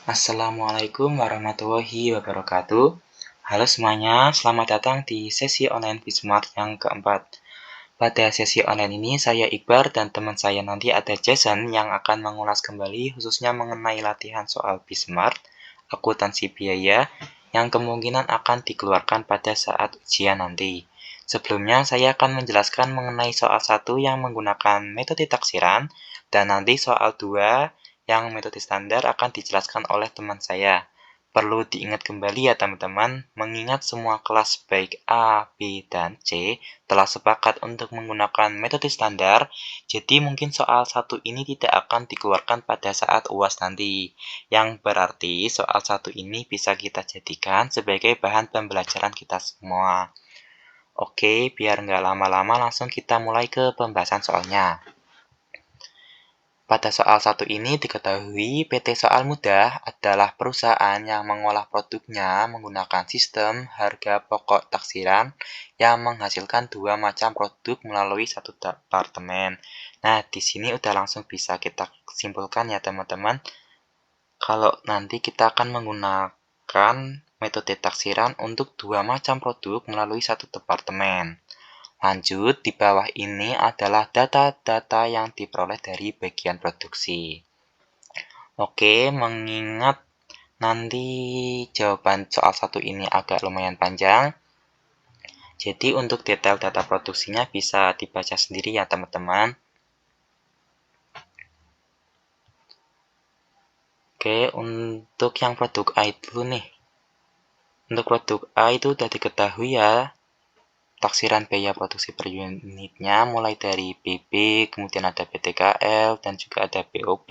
Assalamualaikum warahmatullahi wabarakatuh. Halo semuanya, selamat datang di sesi online Bismart yang keempat. Pada sesi online ini, saya Iqbar dan teman saya nanti ada Jason yang akan mengulas kembali khususnya mengenai latihan soal Bismart, akuntansi biaya, yang kemungkinan akan dikeluarkan pada saat ujian nanti. Sebelumnya, saya akan menjelaskan mengenai soal 1 yang menggunakan metode taksiran, dan nanti soal 2 yang metode standar akan dijelaskan oleh teman saya. Perlu diingat kembali ya teman-teman, mengingat semua kelas baik A, B, dan C telah sepakat untuk menggunakan metode standar, jadi mungkin soal 1 ini tidak akan dikeluarkan pada saat UAS nanti. Yang berarti soal 1 ini bisa kita jadikan sebagai bahan pembelajaran kita semua. Oke, biar nggak lama-lama langsung kita mulai ke pembahasan soalnya. Pada soal 1 ini diketahui PT Soal Mudah adalah perusahaan yang mengolah produknya menggunakan sistem harga pokok taksiran yang menghasilkan dua macam produk melalui satu departemen. Nah, di sini udah langsung bisa kita simpulkan ya teman-teman. Kalau nanti kita akan menggunakan metode taksiran untuk dua macam produk melalui satu departemen. Lanjut, di bawah ini adalah data-data yang diperoleh dari bagian produksi. Oke, mengingat nanti jawaban soal 1 ini agak lumayan panjang, jadi untuk detail data produksinya bisa dibaca sendiri ya teman-teman. Oke, untuk yang produk A dulu nih. Untuk produk A itu udah diketahui ya, taksiran biaya produksi per unitnya mulai dari BB, kemudian ada BTKL, dan juga ada BOP.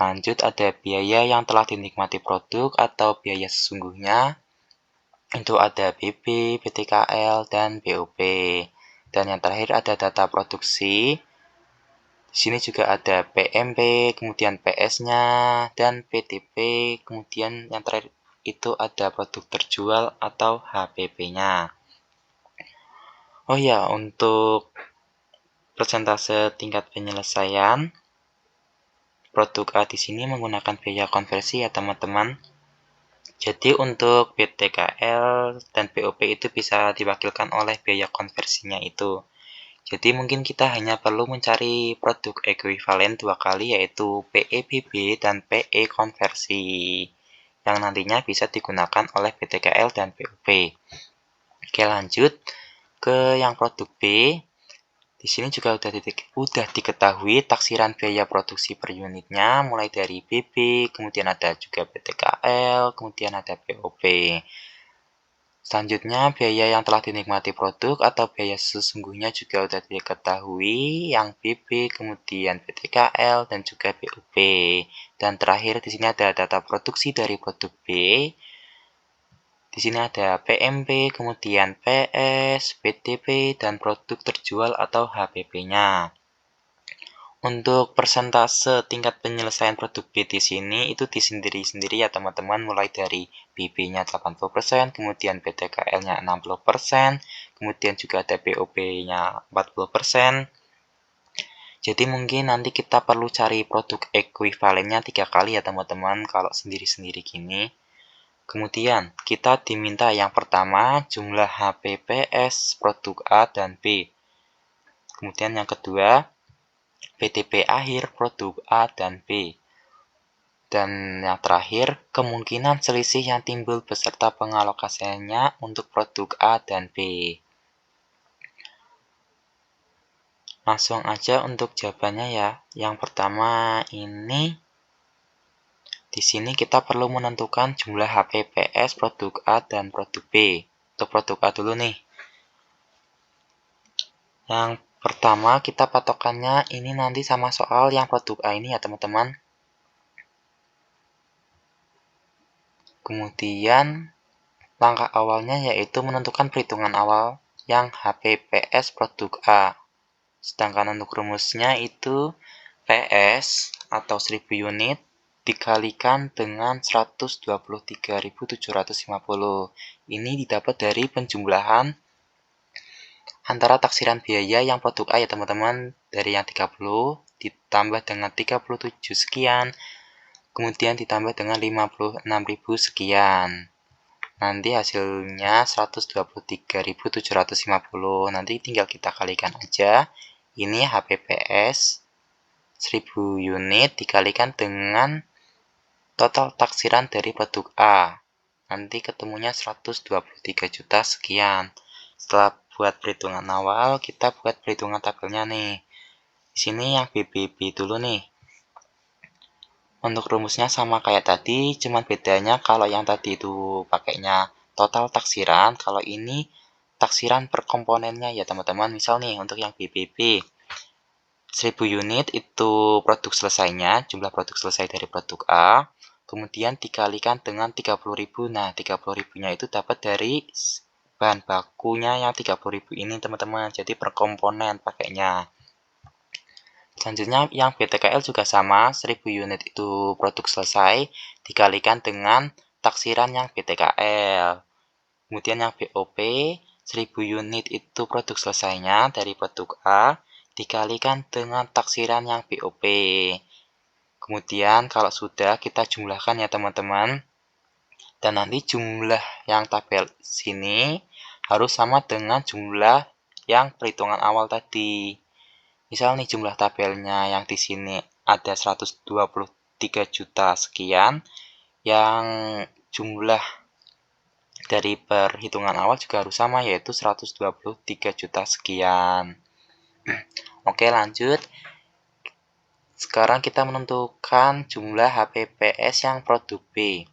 Lanjut ada biaya yang telah dinikmati produk atau biaya sesungguhnya. Itu ada BB, BTKL, dan BOP. Dan yang terakhir ada data produksi. Di sini juga ada PMP, kemudian PS-nya, dan PTP, kemudian yang terakhir itu ada produk terjual atau HPP-nya. Oh ya, untuk persentase tingkat penyelesaian produk A di sini menggunakan biaya konversi ya teman-teman. Jadi untuk BTKL dan BOP itu bisa diwakilkan oleh biaya konversinya itu. Jadi mungkin kita hanya perlu mencari produk ekuivalen dua kali yaitu PEBB dan PE konversi yang nantinya bisa digunakan oleh BTKL dan BOP. Oke, lanjut ke yang produk B. Di sini juga udah diketahui taksiran biaya produksi per unitnya mulai dari BB, kemudian ada juga BTKL, kemudian ada BOP. Selanjutnya biaya yang telah dinikmati produk atau biaya sesungguhnya juga sudah diketahui yang BB, kemudian BTKL dan juga BOP. Dan terakhir di sini ada data produksi dari produk B. Di sini ada PMP, kemudian PS, PTP, dan produk terjual atau HPP-nya. Untuk persentase tingkat penyelesaian produk B di sini itu disendiri-sendiri ya teman-teman, mulai dari BB-nya 80%, kemudian BTKL-nya 60%, kemudian juga ada BOP-nya 40%. Jadi mungkin nanti kita perlu cari produk ekuivalennya 3 kali ya teman-teman kalau sendiri-sendiri gini. Kemudian kita diminta yang pertama jumlah HPPS produk A dan B. Kemudian yang kedua PTP akhir produk A dan B. Dan yang terakhir, kemungkinan selisih yang timbul beserta pengalokasiannya untuk produk A dan B. Langsung aja untuk jawabannya ya. Yang pertama ini, di sini kita perlu menentukan jumlah HPPS produk A dan produk B. Untuk produk A dulu nih. Yang pertama kita patokannya ini nanti sama soal yang produk A ini ya teman-teman. Kemudian langkah awalnya yaitu menentukan perhitungan awal yang HPPS produk A. Sedangkan untuk rumusnya itu PS atau 1000 unit dikalikan dengan 123.750. Ini didapat dari penjumlahan antara taksiran biaya yang produk A ya teman-teman, dari yang 30 ditambah dengan 37 sekian kemudian ditambah dengan 56.000 sekian. Nanti hasilnya 123.750. Nanti tinggal kita kalikan aja. Ini HPPS 1000 unit dikalikan dengan total taksiran dari produk A. Nanti ketemunya 123 juta sekian. Setelah buat perhitungan awal, kita buat perhitungan tabelnya nih. Di sini yang BBB dulu nih. Untuk rumusnya sama kayak tadi, cuman bedanya kalau yang tadi itu pakainya total taksiran, kalau ini taksiran per komponennya ya teman-teman. Misal nih untuk yang BBB 1000 unit itu produk selesainya, jumlah produk selesai dari produk A, kemudian dikalikan dengan 30.000. Nah, 30.000-nya itu dapat dari bahan bakunya yang 30.000 ini teman-teman. Jadi per komponen pakainya. Selanjutnya yang BTKL juga sama, 1000 unit itu produk selesai dikalikan dengan taksiran yang BTKL. Kemudian yang BOP, 1000 unit itu produk selesainya dari produk A dikalikan dengan taksiran yang BOP. Kemudian kalau sudah kita jumlahkan ya teman-teman. Dan nanti jumlah yang tabel sini harus sama dengan jumlah yang perhitungan awal tadi. Misal nih jumlah tabelnya yang di sini ada 123 juta sekian, yang jumlah dari perhitungan awal juga harus sama yaitu 123 juta sekian. Oke, lanjut. Sekarang kita menentukan jumlah HPPS yang produk B.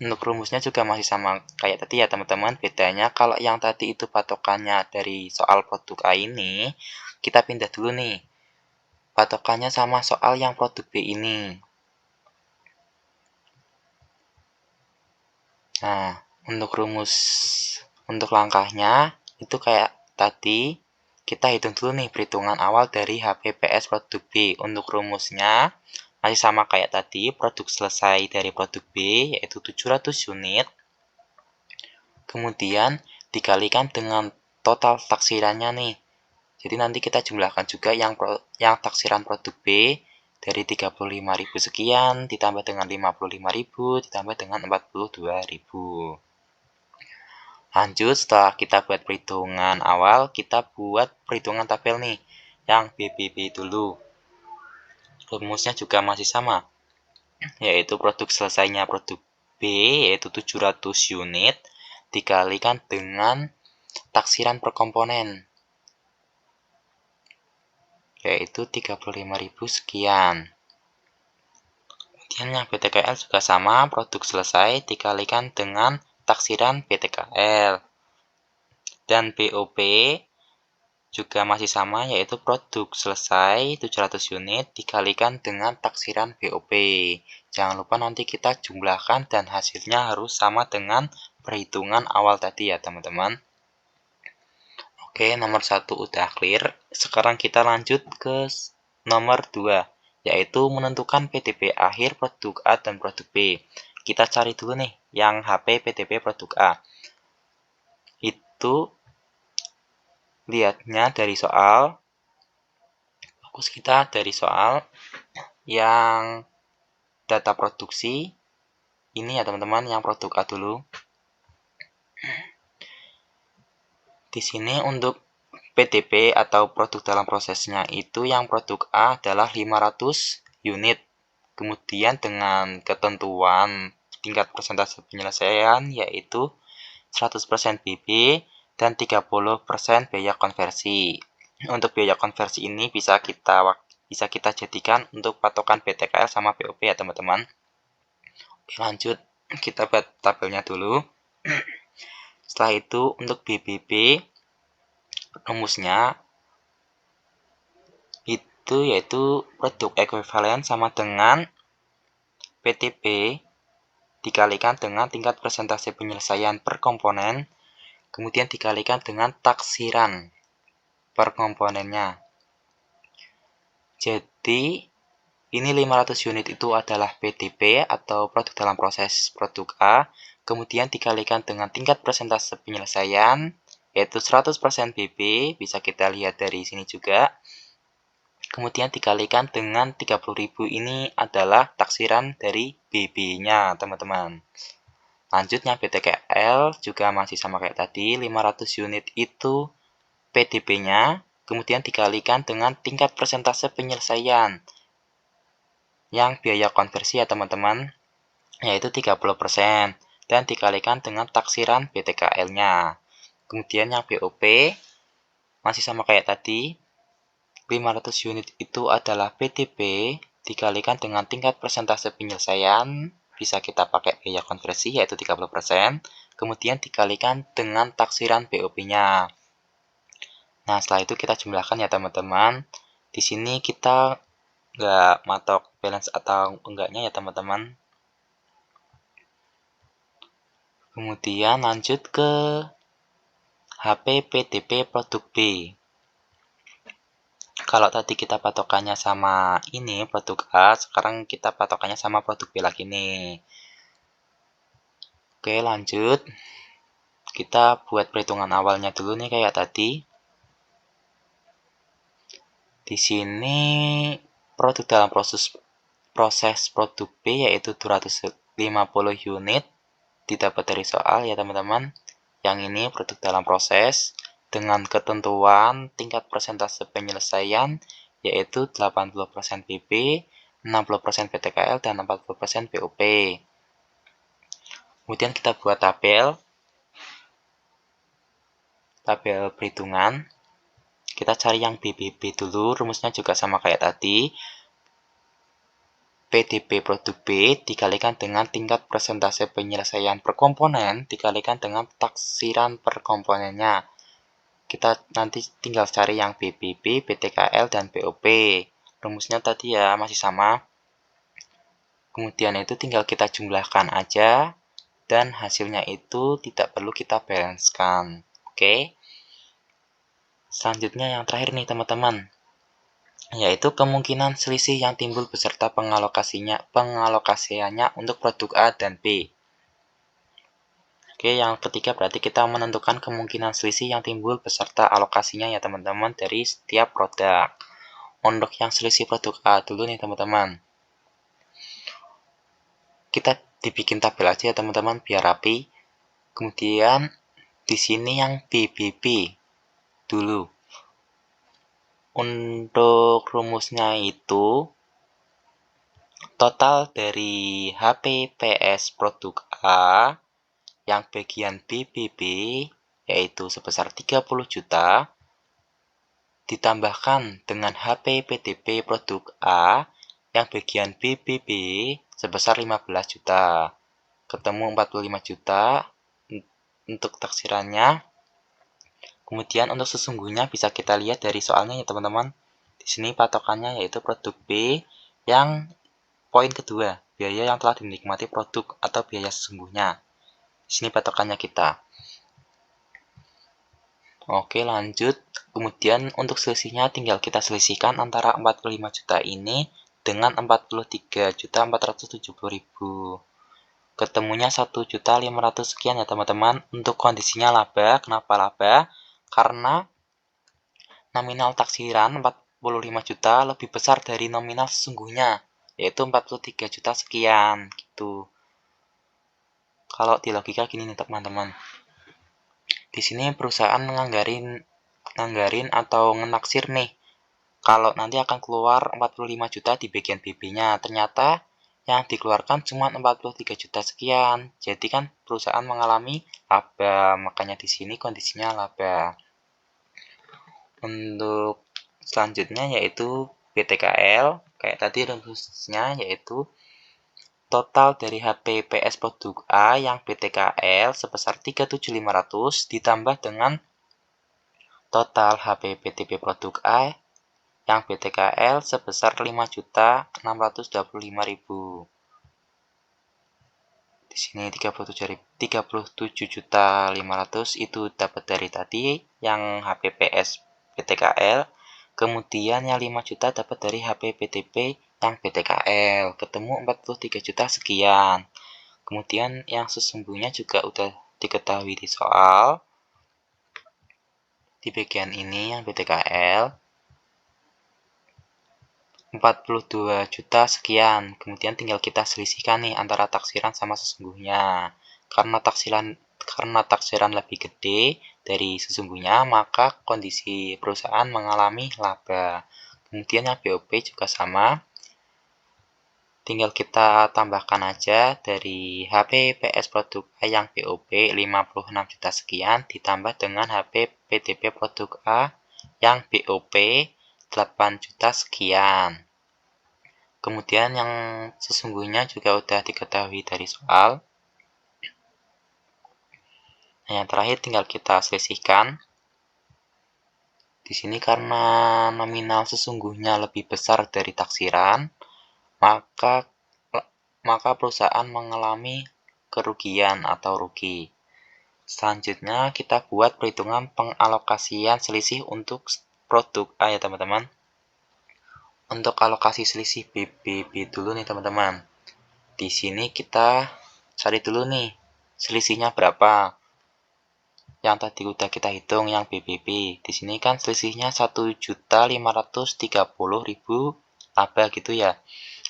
Untuk rumusnya juga masih sama kayak tadi ya teman-teman. Bedanya kalau yang tadi itu patokannya dari soal produk A ini, kita pindah dulu nih. Patokannya sama soal yang produk B ini. Nah, untuk langkahnya itu kayak tadi, kita hitung dulu nih perhitungan awal dari HPPS produk B. Untuk rumusnya masih sama kayak tadi, produk selesai dari produk B yaitu 700 unit. Kemudian dikalikan dengan total taksirannya nih. Jadi nanti kita jumlahkan juga yang taksiran produk B dari 35.000 sekian ditambah dengan 55.000 ditambah dengan 42.000. Lanjut, setelah kita buat perhitungan awal, kita buat perhitungan tabel nih yang BBB dulu. Rumusnya juga masih sama, yaitu produk selesainya produk B yaitu 700 unit dikalikan dengan taksiran per komponen yaitu 35.000 sekian. Kemudian yang BTKL juga sama, produk selesai dikalikan dengan taksiran BTKL. Dan BOP juga masih sama, yaitu produk selesai 700 unit dikalikan dengan taksiran BOP. Jangan lupa nanti kita jumlahkan dan hasilnya harus sama dengan perhitungan awal tadi ya teman-teman. Oke, nomor 1 udah clear. Sekarang kita lanjut ke nomor 2, yaitu menentukan PDB akhir produk A dan produk B. Kita cari dulu nih yang HP PDB produk A. Itu lihatnya dari soal. Fokus kita dari soal yang data produksi. Ini ya teman-teman, yang produk A dulu. Di sini untuk PDB atau produk dalam prosesnya itu yang produk A adalah 500 unit. Kemudian dengan ketentuan tingkat persentase penyelesaian yaitu 100% BB dan 30% biaya konversi. Untuk biaya konversi ini bisa kita jadikan untuk patokan BTKL sama BOP ya teman-teman. Oke, lanjut kita buat tabelnya dulu. Setelah itu untuk BBB rumusnya itu yaitu produk ekuivalen sama dengan PTB dikalikan dengan tingkat persentase penyelesaian per komponen, kemudian dikalikan dengan taksiran per komponennya. Jadi ini 500 unit itu adalah PDB atau produk dalam proses produk A, kemudian dikalikan dengan tingkat persentase penyelesaian yaitu 100% BB, bisa kita lihat dari sini juga. kemudian dikalikan dengan 30.000 ini adalah taksiran dari BB-nya, teman-teman. Lanjutnya BTKL juga masih sama kayak tadi, 500 unit itu PDP-nya, kemudian dikalikan dengan tingkat persentase penyelesaian yang biaya konversi ya teman-teman, yaitu 30%, dan dikalikan dengan taksiran BTKL-nya. Kemudian yang BOP masih sama kayak tadi, 500 unit itu adalah PDP dikalikan dengan tingkat persentase penyelesaian, bisa kita pakai biaya konversi yaitu 30%, kemudian dikalikan dengan taksiran BOP-nya. Nah, setelah itu kita jumlahkan ya teman-teman. Di sini kita nggak matok balance atau enggaknya ya teman-teman. Kemudian lanjut ke HP PDP produk B. Kalau tadi kita patokannya sama ini produk A, sekarang kita patokannya sama produk B lagi nih. Oke, lanjut. Kita buat perhitungan awalnya dulu nih kayak tadi. Di sini produk dalam proses produk B yaitu 250 unit didapat dari soal ya teman-teman. Yang ini produk dalam proses dengan ketentuan tingkat persentase penyelesaian yaitu 80% PP, 60% PTKL, dan 40% BOP. Kemudian kita buat tabel perhitungan. Kita cari yang BBB dulu, rumusnya juga sama kayak tadi. PDP produk B dikalikan dengan tingkat persentase penyelesaian per komponen dikalikan dengan taksiran per komponennya. Kita nanti tinggal cari yang BBB, BTKL, dan BOP. Rumusnya tadi ya masih sama. Kemudian itu tinggal kita jumlahkan aja, dan hasilnya itu tidak perlu kita balancekan. Oke. Selanjutnya yang terakhir nih teman-teman, yaitu kemungkinan selisih yang timbul beserta pengalokasiannya untuk produk A dan B. Oke, yang ketiga berarti kita menentukan kemungkinan selisih yang timbul beserta alokasinya ya teman-teman dari setiap produk. Untuk yang selisih produk A dulu nih teman-teman. Kita dibikin tabel aja ya teman-teman biar rapi. Kemudian di sini yang BBB dulu. Untuk rumusnya itu total dari HPPS produk A yang bagian BBB yaitu sebesar 30 juta ditambahkan dengan HP PDP produk A yang bagian BBB sebesar 15 juta. Ketemu 45 juta untuk taksirannya. Kemudian untuk sesungguhnya bisa kita lihat dari soalnya ya teman-teman. Di sini patokannya yaitu produk B yang poin kedua, biaya yang telah dinikmati produk atau biaya sesungguhnya. Di sini patokannya kita. Oke, lanjut. Kemudian untuk selisihnya tinggal kita selisihkan antara 45 juta ini dengan 43.470.000. Ketemunya 1.500 sekian ya teman-teman. Untuk kondisinya laba, kenapa laba? Karena nominal taksiran 45 juta lebih besar dari nominal sesungguhnya, yaitu 43 juta sekian gitu. Kalau di logika gini nih teman-teman. Di sini perusahaan nganggarin atau ngenaksir nih. Kalau nanti akan keluar 45 juta di bagian BB-nya, ternyata yang dikeluarkan cuma 43 juta sekian. Jadi kan perusahaan mengalami laba, makanya di sini kondisinya laba. Untuk selanjutnya yaitu BTKL, kayak tadi rumusnya yaitu total dari HPPS produk A yang BTKL sebesar 3.700.500 ditambah dengan total HPPTP produk A yang BTKL sebesar 5.625.000. Di sini 37.500 itu dapat dari tadi yang HPPS BTKL. Kemudian yang 5 juta dapat dari HPPTP yang BTKL. Ketemu 43 juta sekian. Kemudian yang sesungguhnya juga udah diketahui di soal. Di bagian ini yang BTKL. 42 juta sekian. Kemudian tinggal kita selisihkan nih antara taksiran sama sesungguhnya. Karena taksiran lebih gede dari sesungguhnya, maka kondisi perusahaan mengalami laba. Kemudian yang BOP juga sama. Tinggal kita tambahkan aja dari HP PS produk A yang BOP 56 juta sekian ditambah dengan HP PTP produk A yang BOP 8 juta sekian. Kemudian yang sesungguhnya juga udah diketahui dari soal. Nah, yang terakhir tinggal kita selisihkan. Di sini karena nominal sesungguhnya lebih besar dari taksiran, maka perusahaan mengalami kerugian atau rugi. Selanjutnya kita buat perhitungan pengalokasian selisih untuk produk A ya teman-teman. Untuk alokasi selisih BBB dulu nih teman-teman. Di sini kita cari dulu nih selisihnya berapa. Yang tadi udah kita hitung yang BBB. Di sini kan selisihnya 1.530.000 laba gitu ya.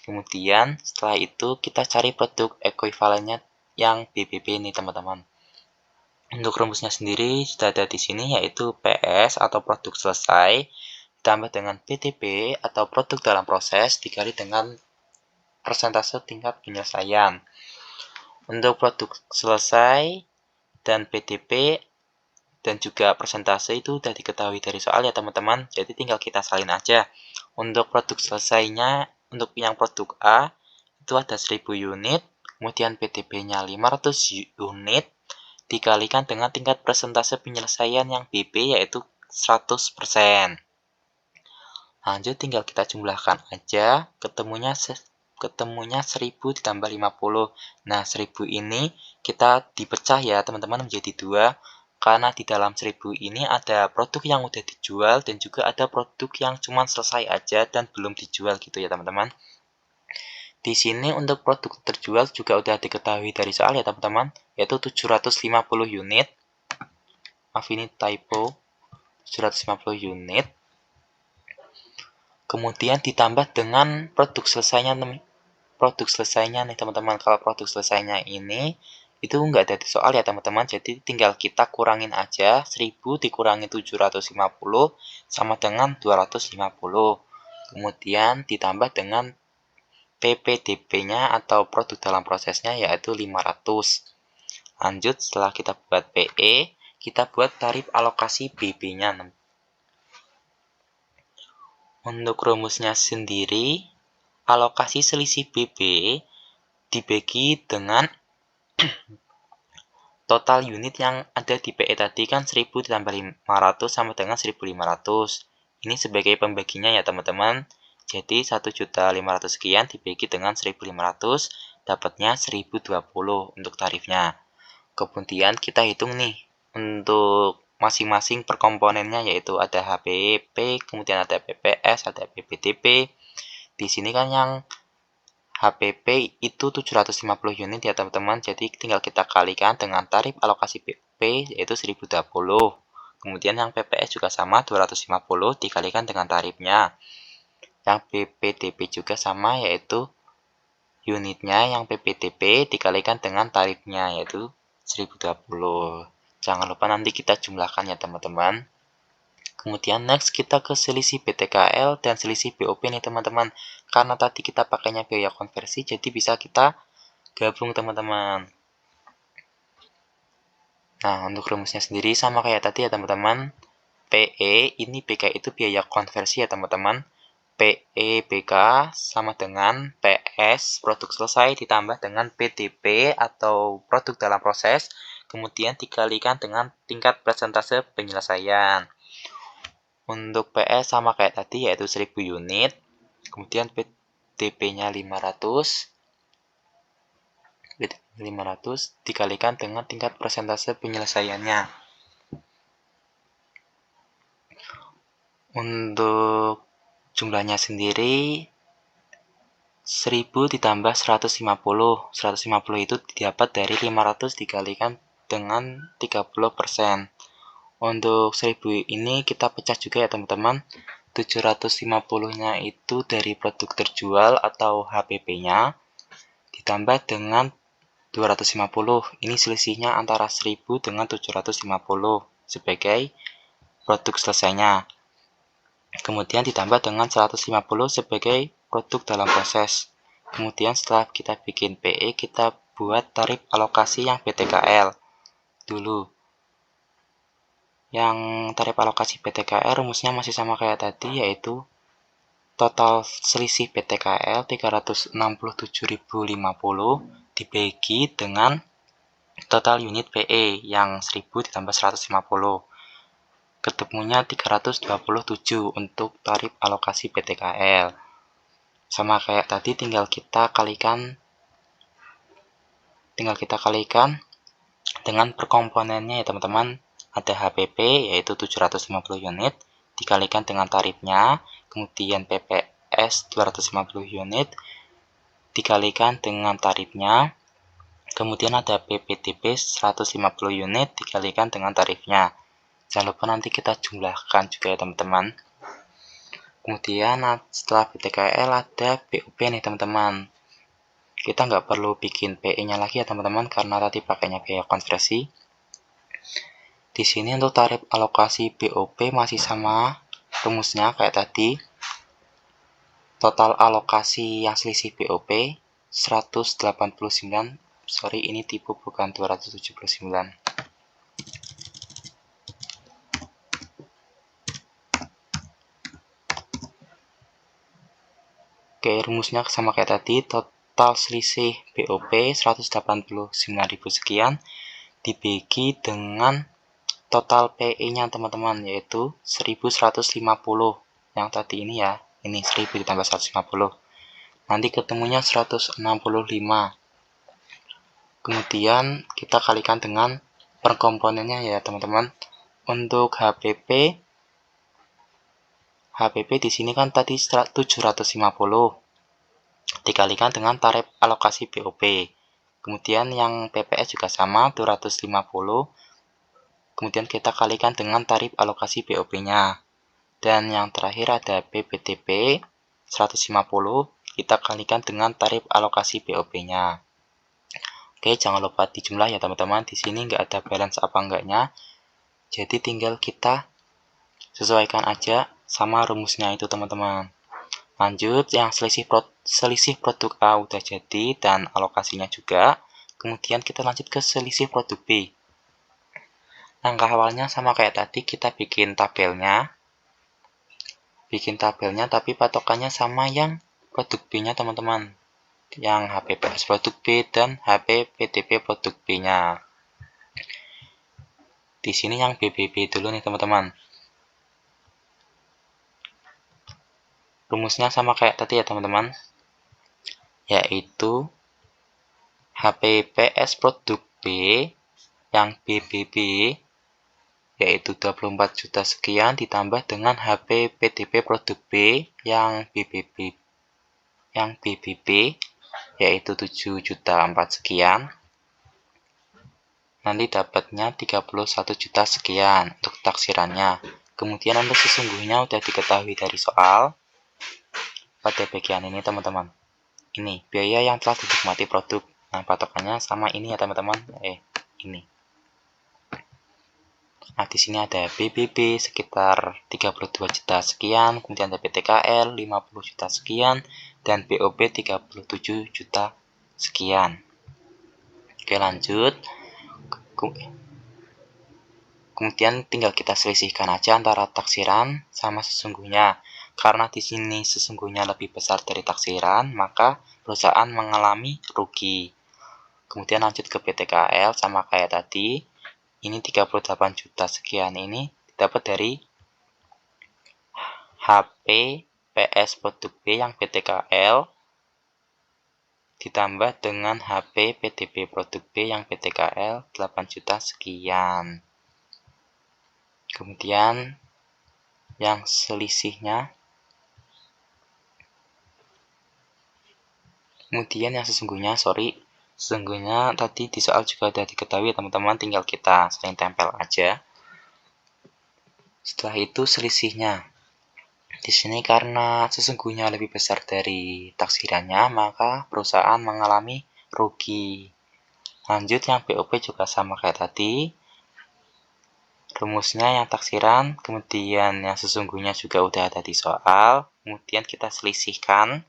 Kemudian setelah itu kita cari produk ekuivalennya yang BBB ini teman-teman. Untuk rumusnya sendiri sudah ada di sini yaitu PS atau produk selesai ditambah dengan PTP atau produk dalam proses dikali dengan persentase tingkat penyelesaian. Untuk produk selesai dan PTP dan juga persentase itu sudah diketahui dari soal ya teman-teman. Jadi tinggal kita salin aja. Untuk produk selesainya, untuk yang produk A itu ada 1000 unit, kemudian PTP-nya 500 unit dikalikan dengan tingkat persentase penyelesaian yang BB yaitu 100%. Lanjut tinggal kita jumlahkan aja, ketemunya 1000 ditambah 50. Nah, 1000 ini kita dipecah ya teman-teman menjadi 2. Karena di dalam 1000 ini ada produk yang udah dijual dan juga ada produk yang cuma selesai aja dan belum dijual gitu ya teman-teman. Di sini untuk produk terjual juga udah diketahui dari soal ya teman-teman, yaitu 750 unit. Maaf ini typo, 750 unit. Kemudian ditambah dengan produk selesainya nih teman-teman. Kalau produk selesainya ini itu enggak ada di soal ya teman-teman, jadi tinggal kita kurangin aja 1000 dikurangi 750 sama dengan 250. Kemudian ditambah dengan PPDP-nya atau produk dalam prosesnya yaitu 500. Lanjut setelah kita buat PE, kita buat tarif alokasi BB-nya. Untuk rumusnya sendiri, alokasi selisih BB dibagi dengan total unit yang ada di PE tadi kan 1000 ditambah 500 sama dengan 1500. Ini sebagai pembaginya ya teman-teman. Jadi 1.500.000 sekian dibagi dengan 1.500 dapatnya 1.020 untuk tarifnya. Kemudian kita hitung nih untuk masing-masing per komponennya yaitu ada HPP, kemudian ada PPS, ada PPDP. Di sini kan yang HPP itu 750 unit ya teman-teman. Jadi tinggal kita kalikan dengan tarif alokasi PP yaitu 1020. Kemudian yang PPS juga sama 250 dikalikan dengan tarifnya. Yang PPDP juga sama yaitu unitnya yang PPDP dikalikan dengan tarifnya yaitu 1020. Jangan lupa nanti kita jumlahkan ya teman-teman. Kemudian next kita ke selisih BTKL dan selisih BOP nih teman-teman. Karena tadi kita pakainya biaya konversi jadi bisa kita gabung teman-teman. Nah, untuk rumusnya sendiri sama kayak tadi ya teman-teman. PE ini BK itu biaya konversi ya teman-teman. PE BK sama dengan PS produk selesai ditambah dengan PTP atau produk dalam proses kemudian dikalikan dengan tingkat persentase penyelesaian. Untuk PS sama kayak tadi yaitu 1000 unit, kemudian PTP-nya 500 dikalikan dengan tingkat persentase penyelesaiannya. Untuk jumlahnya sendiri 1000 ditambah 150. 150 itu didapat dari 500 dikalikan dengan 30%. Untuk 1000 ini kita pecah juga ya teman-teman. 750-nya itu dari produk terjual atau HPP-nya ditambah dengan 250. Ini selisihnya antara 1000 dengan 750 sebagai produk selesainya. Kemudian ditambah dengan 150 sebagai produk dalam proses. Kemudian setelah kita bikin PE, kita buat tarif alokasi yang PTKL dulu. Yang tarif alokasi PTKL rumusnya masih sama kayak tadi, yaitu total selisih PTKL 367.050 dibagi dengan total unit PE yang 1000 ditambah 150. Ketemunya 327 untuk tarif alokasi PTKL. Sama kayak tadi, tinggal kita kalikan dengan perkomponennya ya teman-teman. Ada HPP yaitu 750 unit dikalikan dengan tarifnya, kemudian PPS 250 unit dikalikan dengan tarifnya, kemudian ada PPTP 150 unit dikalikan dengan tarifnya. Jangan lupa nanti kita jumlahkan juga ya teman-teman. Kemudian setelah PTKL ada BOP nih teman-teman. Kita nggak perlu bikin PE-nya lagi ya teman-teman, karena tadi pakainya biaya konversi. Di sini untuk tarif alokasi BOP masih sama rumusnya kayak tadi. Total alokasi yang selisih BOP 189. Sorry, ini tipe bukan 279. Oke, rumusnya sama kayak tadi. Total selisih BOP 189.000 sekian dibagi dengan total PE-nya teman-teman, yaitu 1150. Yang tadi ini ya, ini 1000 ditambah 150. Nanti ketemunya 165. Kemudian kita kalikan dengan perkomponennya ya teman-teman. Untuk HPP di sini kan tadi 750 dikalikan dengan tarif alokasi BOP. Kemudian yang PPS juga sama 250. Kemudian kita kalikan dengan tarif alokasi BOP-nya. Dan yang terakhir ada PPTP 150, kita kalikan dengan tarif alokasi BOP-nya. Oke, jangan lupa dijumlah ya teman-teman. Di sini nggak ada balance apa enggaknya. Jadi tinggal kita sesuaikan aja sama rumusnya itu teman-teman. Lanjut, yang selisih produk A udah jadi dan alokasinya juga. Kemudian kita lanjut ke selisih produk B. Langkah awalnya sama kayak tadi, kita bikin tabelnya tapi patokannya sama yang produk B-nya teman-teman, yang HPPS produk B dan HPPTP produk B-nya. Di sini yang BBB dulu nih teman-teman. Rumusnya sama kayak tadi ya teman-teman, yaitu HPPS produk B yang BBB yaitu 24 juta sekian ditambah dengan HPPTP produk B yang BBB yaitu 7 juta 4 sekian. Nanti dapatnya 31 juta sekian untuk taksirannya. Kemudian untuk sesungguhnya udah diketahui dari soal pada bagian ini teman-teman. Ini biaya yang telah dinikmati produk. Nah, patokannya sama ini ya teman-teman. Ini. Nah, di sini ada BBB sekitar 32 juta sekian, kemudian ada PTKL 50 juta sekian, dan BOP 37 juta sekian. Oke, lanjut. Kemudian tinggal kita selisihkan aja antara taksiran sama sesungguhnya. Karena di sini sesungguhnya lebih besar dari taksiran, maka perusahaan mengalami rugi. Kemudian lanjut ke PTKL sama kayak tadi. Ini 38 juta sekian ini didapat dari HPPS produk B yang PTKL ditambah dengan HPPTP produk B yang PTKL 8 juta sekian. Kemudian yang selisihnya, sesungguhnya tadi di soal juga sudah diketahui teman-teman, tinggal kita sering tempel aja. Setelah itu selisihnya Di sini karena sesungguhnya lebih besar dari taksirannya, maka perusahaan mengalami rugi. Lanjut, yang BOP juga sama kayak tadi. Rumusnya yang taksiran, kemudian yang sesungguhnya juga udah ada di soal. Kemudian kita selisihkan.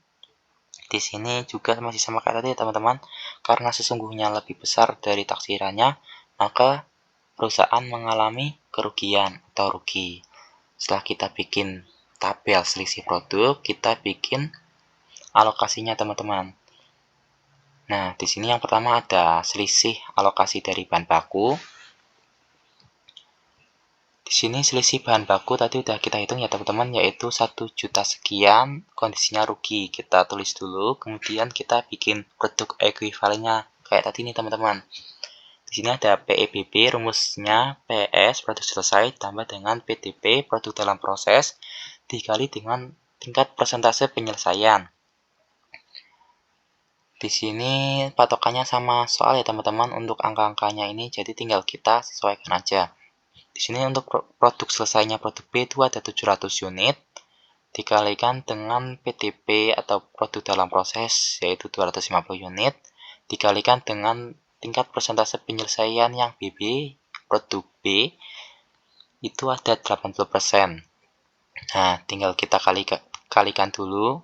Di sini juga masih sama kayak tadi ya teman-teman. Karena sesungguhnya lebih besar dari taksirannya, maka perusahaan mengalami kerugian atau rugi. Setelah kita bikin tabel selisih produk, kita bikin alokasinya teman-teman. Nah, di sini yang pertama ada selisih alokasi dari bahan baku. Di sini selisih bahan baku tadi udah kita hitung ya teman-teman, yaitu 1 juta sekian, kondisinya rugi. Kita tulis dulu, kemudian kita bikin produk ekuivalennya kayak tadi nih teman-teman. Di sini ada PEBB, rumusnya PS produk selesai tambah dengan PDP produk dalam proses dikali dengan tingkat persentase penyelesaian. Di sini patokannya sama soal ya teman-teman untuk angka-angkanya ini, jadi tinggal kita sesuaikan aja. Di sini untuk produk selesainya produk B itu ada 700 unit dikalikan dengan PDP atau produk dalam proses yaitu 250 unit dikalikan dengan tingkat persentase penyelesaian yang BB produk B itu ada 80%. Nah, tinggal kita kalikan dulu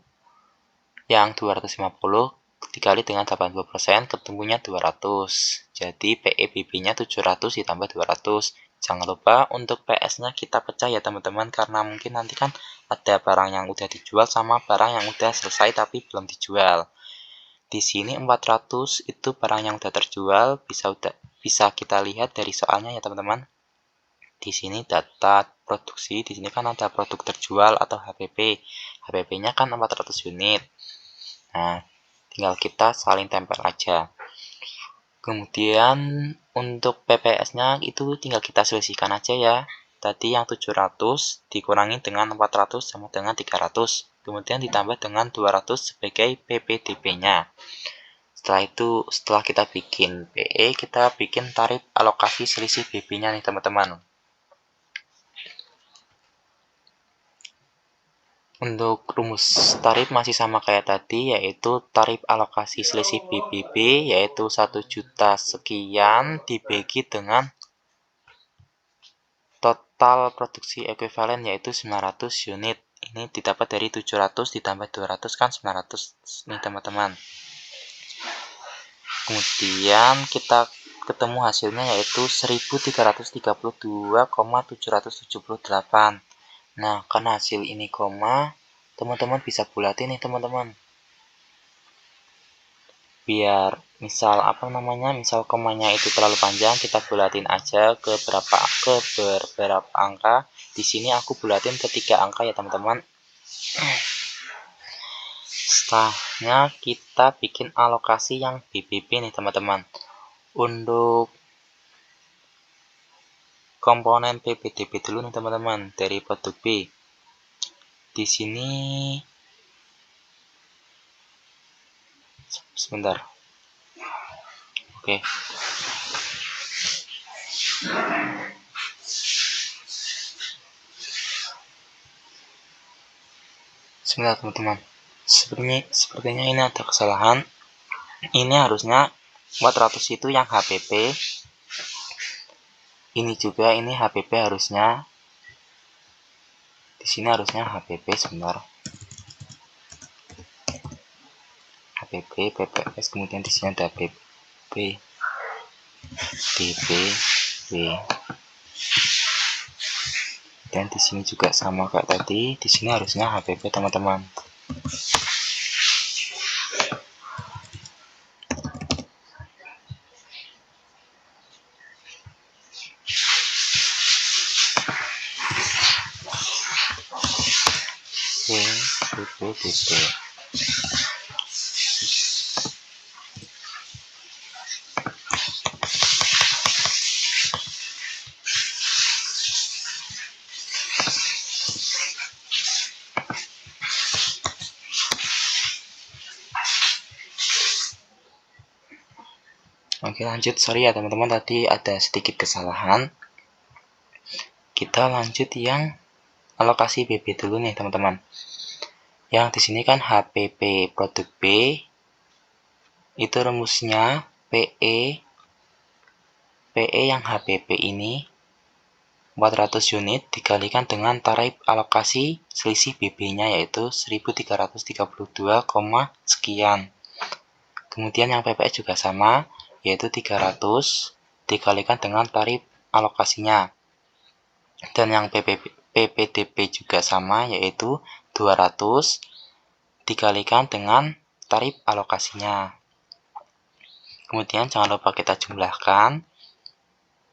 yang 250 dikali dengan 80%, ketemunya 200. Jadi PEBB-nya 700 ditambah 200. Jangan lupa untuk PS-nya kita pecah ya teman-teman, karena mungkin nanti kan ada barang yang udah dijual sama barang yang udah selesai tapi belum dijual. Di sini 400 itu barang yang udah terjual, bisa kita lihat dari soalnya ya teman-teman. Di sini data produksi, di sini kan ada produk terjual atau HPP. HPP-nya kan 400 unit. Nah, tinggal kita saling tempel aja. Kemudian untuk PPS-nya itu tinggal kita selisihkan aja ya. Tadi yang 700 dikurangi dengan 400 sama dengan 300. Kemudian ditambah dengan 200 sebagai PPDB-nya. Setelah kita bikin PE, kita bikin tarif alokasi selisih BB-nya nih teman-teman. Untuk rumus tarif masih sama kayak tadi, yaitu tarif alokasi selisih BBB, yaitu 1 juta sekian dibagi dengan total produksi ekuivalen, yaitu 900 unit. Ini didapat dari 700 ditambah 200 kan 900 nih teman-teman. Kemudian kita ketemu hasilnya yaitu 1332,778. Nah, karena hasil ini koma, teman-teman bisa bulatin nih teman-teman. Biar misal misal komanya itu terlalu panjang, kita bulatin aja ke beberapa angka. Di sini aku bulatin ke 3 angka ya teman-teman. Setelahnya kita bikin alokasi yang BBB nih teman-teman. Untuk komponen PPDB dulu nih teman-teman dari produk B. Di sini sebentar. Oke. Sebentar teman-teman. Sepertinya ini ada kesalahan. Ini harusnya 400 itu yang HPP. Ini juga ini HPP harusnya. Di sini harusnya HPP sebentar. HPP, PPS, kemudian di sini ada PP, DB, B. Dan di sini juga sama kayak tadi. Di sini harusnya HPP teman-teman. BPDB. Oke, lanjut. Sorry ya teman-teman, tadi ada sedikit kesalahan. Kita lanjut yang alokasi BB dulu nih teman-teman. Yang di sini kan HPP produk B itu rumusnya PE yang HPP ini 400 unit dikalikan dengan tarif alokasi selisih BB-nya yaitu 1332, sekian. Kemudian yang PPS juga sama, yaitu 300 dikalikan dengan tarif alokasinya. Dan yang PPDB juga sama, yaitu 200 dikalikan dengan tarif alokasinya. Kemudian jangan lupa kita jumlahkan.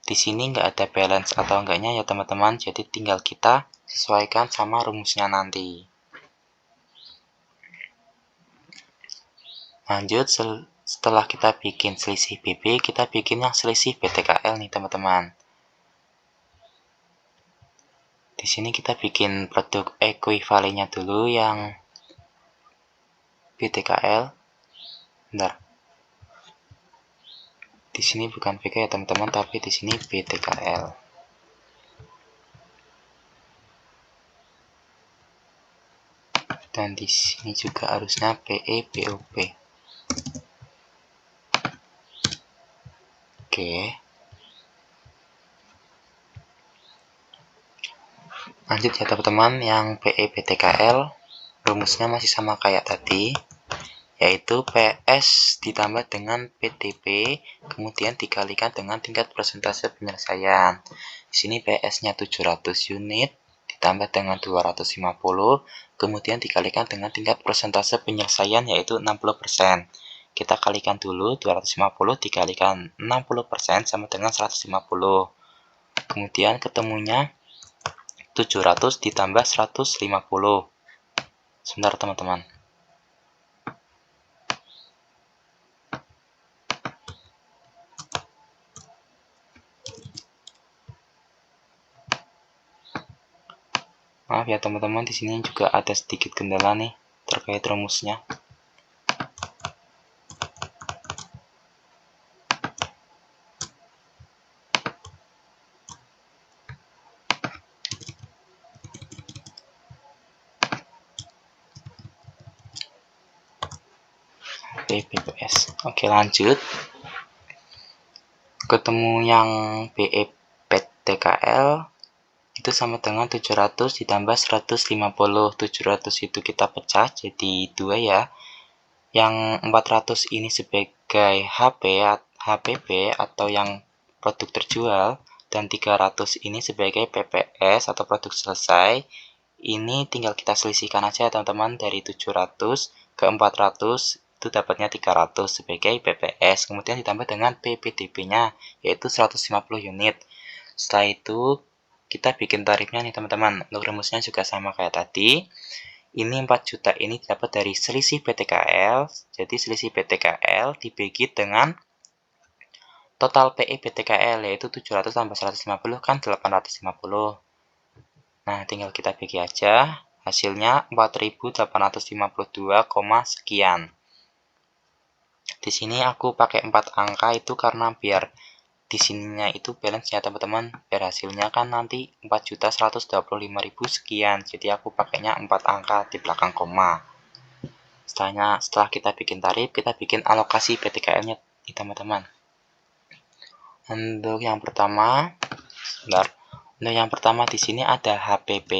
Di sini nggak ada balance atau enggaknya ya teman-teman, jadi tinggal kita sesuaikan sama rumusnya nanti. Lanjut, setelah kita bikin selisih BB, kita bikin yang selisih BTKL nih teman-teman. Di sini kita bikin produk ekuivalennya dulu yang BTKL. Bentar. Di sini bukan BK ya teman-teman, tapi di sini BTKL. Dan di sini juga harusnya PE BOP. Oke. Lanjut ya teman-teman, yang PE BTKL rumusnya masih sama kayak tadi, yaitu PS ditambah dengan PDP, kemudian dikalikan dengan tingkat persentase penyelesaian. Di sini PS-nya 700 unit, ditambah dengan 250, kemudian dikalikan dengan tingkat persentase penyelesaian yaitu 60%. Kita kalikan dulu, 250 dikalikan 60% sama dengan 150. Kemudian ketemunya 700 ditambah 150. Sebentar teman-teman. Maaf ya teman-teman, di sini juga ada sedikit kendala nih terkait rumusnya. BPS. Oke, lanjut. Ketemu yang BE PTKL itu sama dengan 700 ditambah 150. 700 itu kita pecah jadi 2 ya. Yang 400 ini sebagai HPP atau yang produk terjual, dan 300 ini sebagai PPS atau produk selesai. Ini tinggal kita selisihkan aja teman-teman, dari 700 ke 400 itu dapatnya 300 sebagai PPS, kemudian ditambah dengan PPDB-nya yaitu 150 unit. Setelah itu kita bikin tarifnya nih teman-teman. Untuk rumusnya juga sama kayak tadi. Ini 4 juta ini dapat dari selisih BTKL. Jadi selisih BTKL dibagi dengan total PE BTKL yaitu 700 tambah 150 kan 850. Nah, tinggal kita bagi aja. Hasilnya 4.852, sekian. Di sini aku pakai 4 angka itu karena biar di sininya itu balance ya teman-teman, biar hasilnya kan nanti 4.125.000 sekian. Jadi aku pakainya 4 angka di belakang koma. Setelah kita bikin tarif, kita bikin alokasi PTKL-nya nih teman-teman. Untuk yang pertama, di sini ada HPP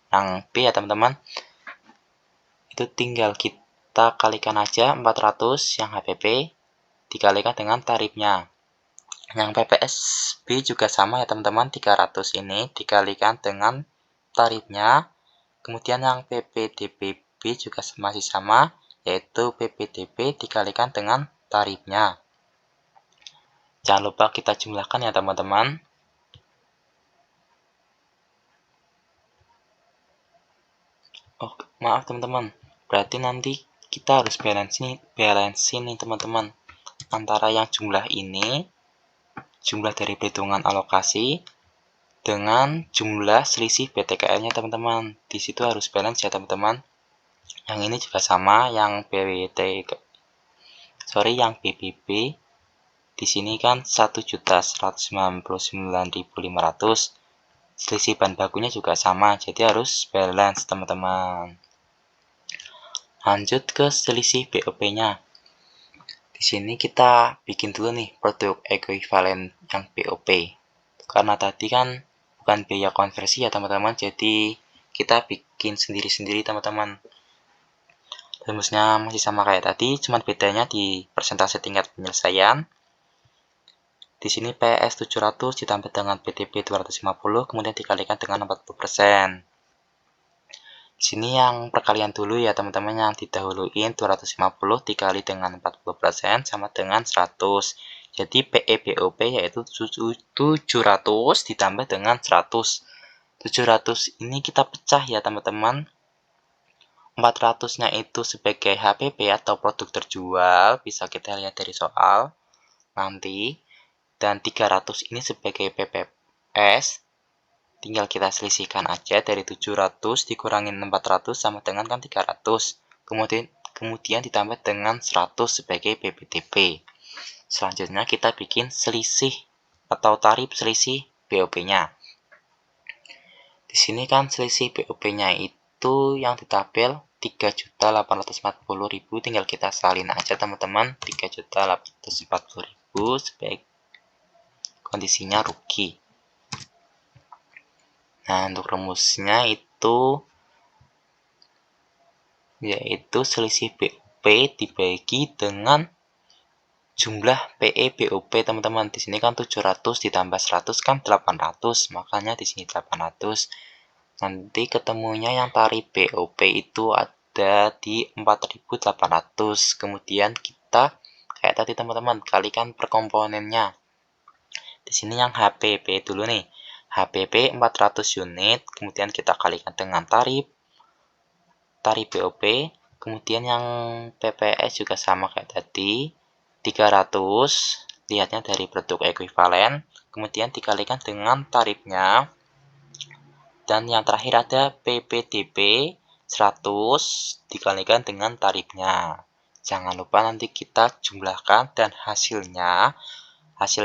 yang B ya teman-teman. Itu tinggal kita kalikan aja 400 yang HPP dikalikan dengan tarifnya. Yang PPS B juga sama ya teman-teman, 300 ini dikalikan dengan tarifnya. Kemudian yang PPDB B juga masih sama, yaitu PPDB dikalikan dengan tarifnya. Jangan lupa kita jumlahkan ya teman-teman. Oh, maaf teman-teman, berarti nanti kita harus balance nih teman-teman, antara yang jumlah ini, jumlah dari perhitungan alokasi, dengan jumlah selisih BTKL-nya teman-teman. Di situ harus balance ya teman-teman. Yang ini juga sama, yang BBB di sini kan 1.199.500. selisih bahan bakunya juga sama, jadi harus balance teman-teman. Lanjut ke selisih BOP-nya. Di sini kita bikin dulu nih produk ekuivalen yang BOP. Karena tadi kan bukan biaya konversi ya teman-teman, jadi kita bikin sendiri-sendiri teman-teman. Rumusnya masih sama kayak tadi, cuman bedanya di persentase tingkat penyelesaian. Di sini PS 700 ditambah dengan PTP 250, kemudian dikalikan dengan 40%. Di sini yang perkalian dulu ya teman-teman, yang didahuluin 250 dikali dengan 40% sama dengan 100. Jadi PEBOP yaitu 700 ditambah dengan 100. 700 ini kita pecah ya teman-teman. 400-nya itu sebagai HPP atau produk terjual, bisa kita lihat dari soal nanti. Dan 300 ini sebagai PPS, tinggal kita selisihkan aja, dari 700 dikurangin 400 sama dengan kan 300. Kemudian ditambah dengan 100 sebagai PPTP. Selanjutnya kita bikin selisih atau tarif selisih BOP-nya. Di sini kan selisih BOP-nya itu yang di tabel 3.840.000, tinggal kita salin aja teman-teman, 3.840.000 sebagai kondisinya rugi. Nah, untuk rumusnya itu yaitu selisih BOP dibagi dengan jumlah PE BOP teman-teman. Di sini kan 700 ditambah 100 kan 800, makanya di sini 800. Nanti ketemunya yang tarif BOP itu ada di 4.800. Kemudian kita kayak tadi teman-teman, kalikan per komponennya. Di sini yang HPP dulu nih. HPP 400 unit, kemudian kita kalikan dengan tarif BOP, kemudian yang PPS juga sama kayak tadi, 300, lihatnya dari produk ekuivalen, kemudian dikalikan dengan tarifnya, dan yang terakhir ada PPDP 100 dikalikan dengan tarifnya. Jangan lupa nanti kita jumlahkan dan hasil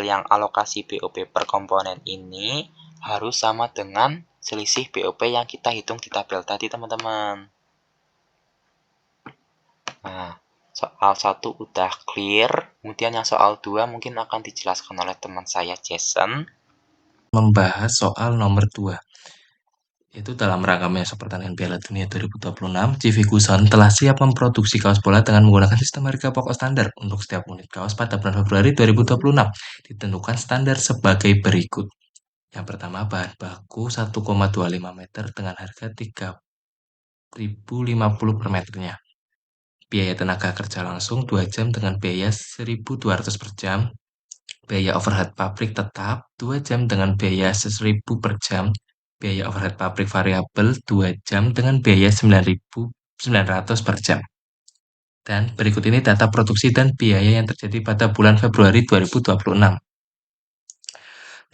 yang alokasi BOP per komponen ini harus sama dengan selisih BOP yang kita hitung di tabel tadi teman-teman. Nah, soal 1 udah clear, kemudian yang soal 2 mungkin akan dijelaskan oleh teman saya Jason. Membahas soal nomor 2, yaitu dalam rangka besok pertandingan Piala Dunia 2026, C Ferguson telah siap memproduksi kaos bola dengan menggunakan sistem harga pokok standar. Untuk setiap unit kaos pada bulan Februari 2026 ditentukan standar sebagai berikut. Yang pertama, bahan baku 1,25 meter dengan harga 3.050 per meternya. Biaya tenaga kerja langsung 2 jam dengan biaya 1.200 per jam. Biaya overhead pabrik tetap 2 jam dengan biaya 1.000 per jam. Biaya overhead pabrik variabel 2 jam dengan biaya 9.900 per jam. Dan berikut ini data produksi dan biaya yang terjadi pada bulan Februari 2026.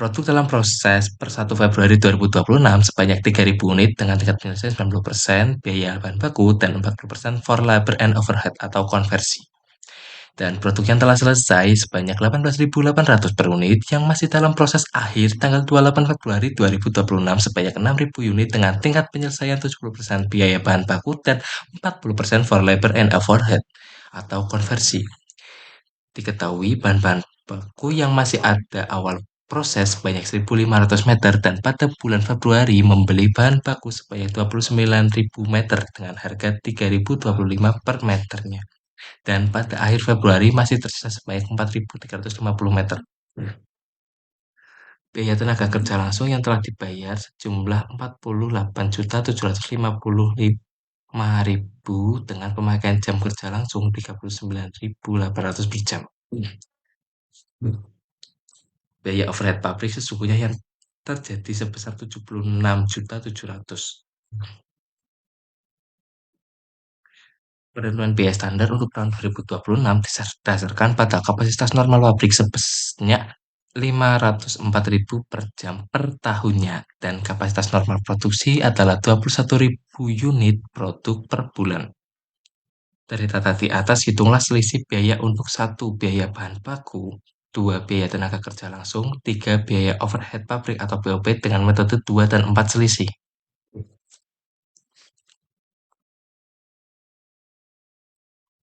Produk dalam proses per 1 Februari 2026 sebanyak 3.000 unit dengan tingkat penyelesaian 90%, biaya bahan baku, dan 40% for labor and overhead atau konversi. Dan produk yang telah selesai sebanyak 18.800 per unit yang masih dalam proses akhir tanggal 28 Februari 2026 sebanyak 6.000 unit dengan tingkat penyelesaian 70% biaya bahan baku dan 40% for labor and overhead atau konversi. Diketahui bahan-bahan baku yang masih ada awal proses sebanyak 1.500 meter dan pada bulan Februari membeli bahan baku sebanyak 29.000 meter dengan harga 3.025 per meternya. Dan pada akhir Februari masih tersisa sebanyak 4.350 meter. Biaya tenaga kerja langsung yang telah dibayar sejumlah 48.755.000 dengan pemakaian jam kerja langsung 39.800 per jam. Biaya overhead pabrik sesungguhnya yang terjadi sebesar 76.700. Penentuan biaya standar untuk tahun 2026 didasarkan pada kapasitas normal pabrik sebanyak 504.000 per jam per tahunnya dan kapasitas normal produksi adalah 21.000 unit produk per bulan. Dari data di atas, hitunglah selisih biaya untuk satu biaya bahan baku 2 biaya tenaga kerja langsung, 3 biaya overhead pabrik atau BOP dengan metode 2 dan 4 selisih.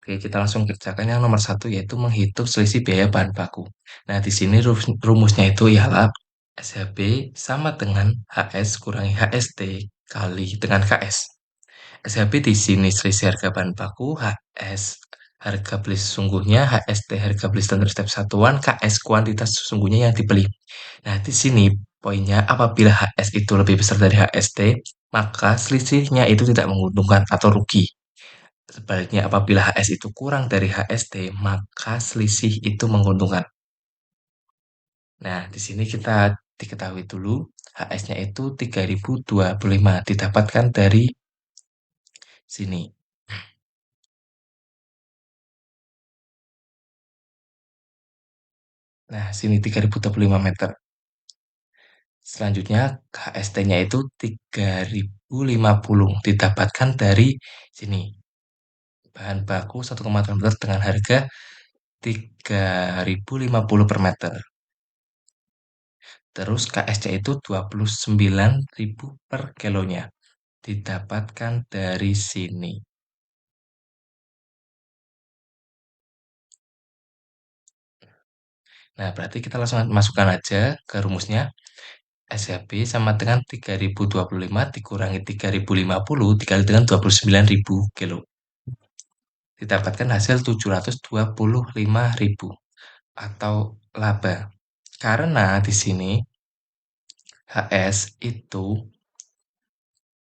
Oke, kita langsung kerjakan yang nomor satu yaitu menghitung selisih biaya bahan baku. Nah, di sini rumusnya itu ialah SHB sama dengan HS kurangi HST kali dengan KS. SHB di sini selisih harga bahan baku, HS harga beli sesungguhnya, HST harga beli standar setiap satuan, KS kuantitas sesungguhnya yang dibeli. Nah, di sini poinnya apabila HS itu lebih besar dari HST, maka selisihnya itu tidak menguntungkan atau rugi. Sebaliknya, apabila HS itu kurang dari HST, maka selisih itu menguntungkan. Nah, di sini kita diketahui dulu, HS-nya itu 3025 didapatkan dari sini. Nah, sini 3025 meter. Selanjutnya, HST-nya itu 3050 didapatkan dari sini. Bahan baku 1,8 meter dengan harga 3050 per meter. Terus KS-nya itu 29.000 per kilonya. Didapatkan dari sini. Nah, berarti kita langsung masukkan aja ke rumusnya. SHB sama dengan 3025 dikurangi 3050 dikali dengan 29.000 kilo. Didapatkan hasil 725.000 atau laba. Karena di sini HS itu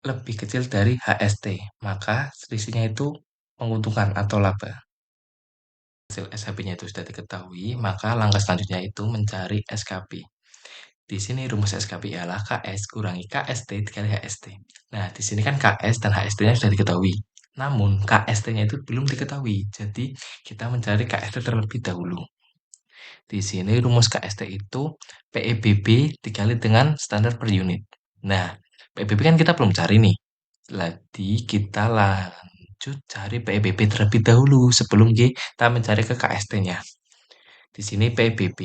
lebih kecil dari HST, maka selisihnya itu menguntungkan atau laba. Hasil SHB-nya itu sudah diketahui, maka langkah selanjutnya itu mencari SKP. Di sini rumus SKP ialah KS kurangi KST dikali HST. Nah, di sini kan KS dan HST-nya sudah diketahui. Namun, KST-nya itu belum diketahui. Jadi, kita mencari KST terlebih dahulu. Di sini rumus KST itu PEBB dikali dengan standar per unit. Nah, PEBB kan kita belum cari nih. Jadi kita lanjut cari PEBB terlebih dahulu sebelum kita mencari ke KST-nya. Di sini PEBB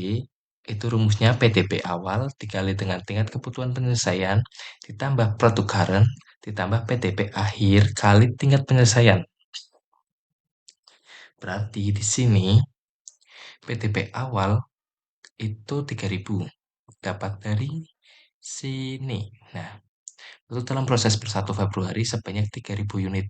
itu rumusnya PDB awal dikali dengan tingkat kebutuhan penyelesaian ditambah produk current ditambah PDB akhir kali tingkat penyelesaian. Berarti di sini PDB awal itu 3.000 dapat dari sini. Nah, untuk dalam proses per 1 Februari sebanyak 3.000 unit.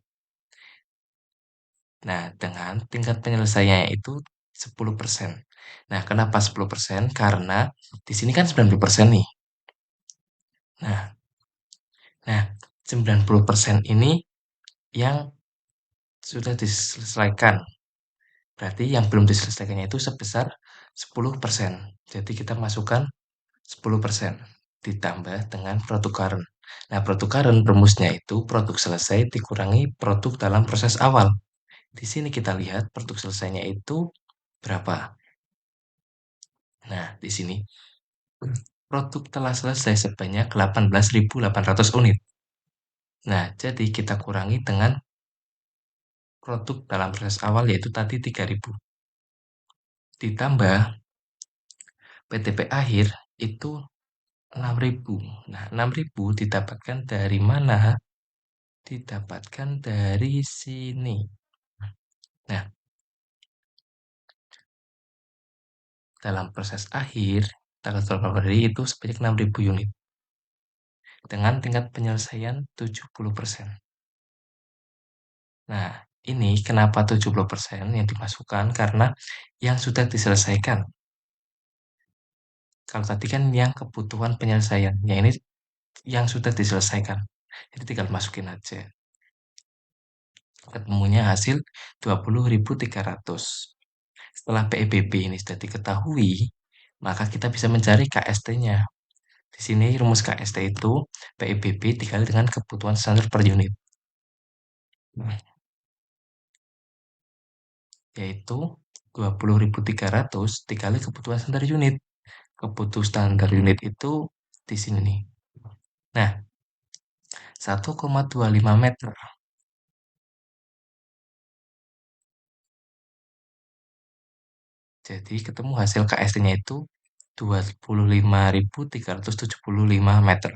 Nah, dengan tingkat penyelesaiannya itu 10%. Nah, kenapa 10%? Karena di sini kan 90% nih. Nah, nah 90% ini yang sudah diselesaikan. Berarti yang belum diselesaikannya itu sebesar 10%. Jadi kita masukkan 10% ditambah dengan produk current. Nah, produk current rumusnya itu produk selesai dikurangi produk dalam proses awal. Di sini kita lihat produk selesainya itu berapa. Nah, di sini produk telah selesai sebanyak 18.800 unit. Nah, jadi kita kurangi dengan produk dalam proses awal yaitu tadi 3.000. Ditambah PTP akhir itu 6.000. Nah, 6.000 didapatkan dari mana? Didapatkan dari sini. Nah, dalam proses akhir, tanggal Februari itu sebanyak 6.000 unit. Dengan tingkat penyelesaian 70%. Nah, ini kenapa 70% yang dimasukkan? Karena yang sudah diselesaikan. Kalau tadi kan yang kebutuhan penyelesaian. Yang ini yang sudah diselesaikan. Jadi tinggal masukin aja. Ketemunya hasil 20.300. Setelah PEBB ini sudah diketahui, maka kita bisa mencari KST-nya. Di sini rumus KST itu PEBB dikali dengan kebutuhan standar per unit. Yaitu 20.300 dikali kebutuhan standar unit. Kebutuhan standar unit itu di sini nih. Nah, 1,25 meter. Jadi ketemu hasil KST-nya itu 25.375 meter.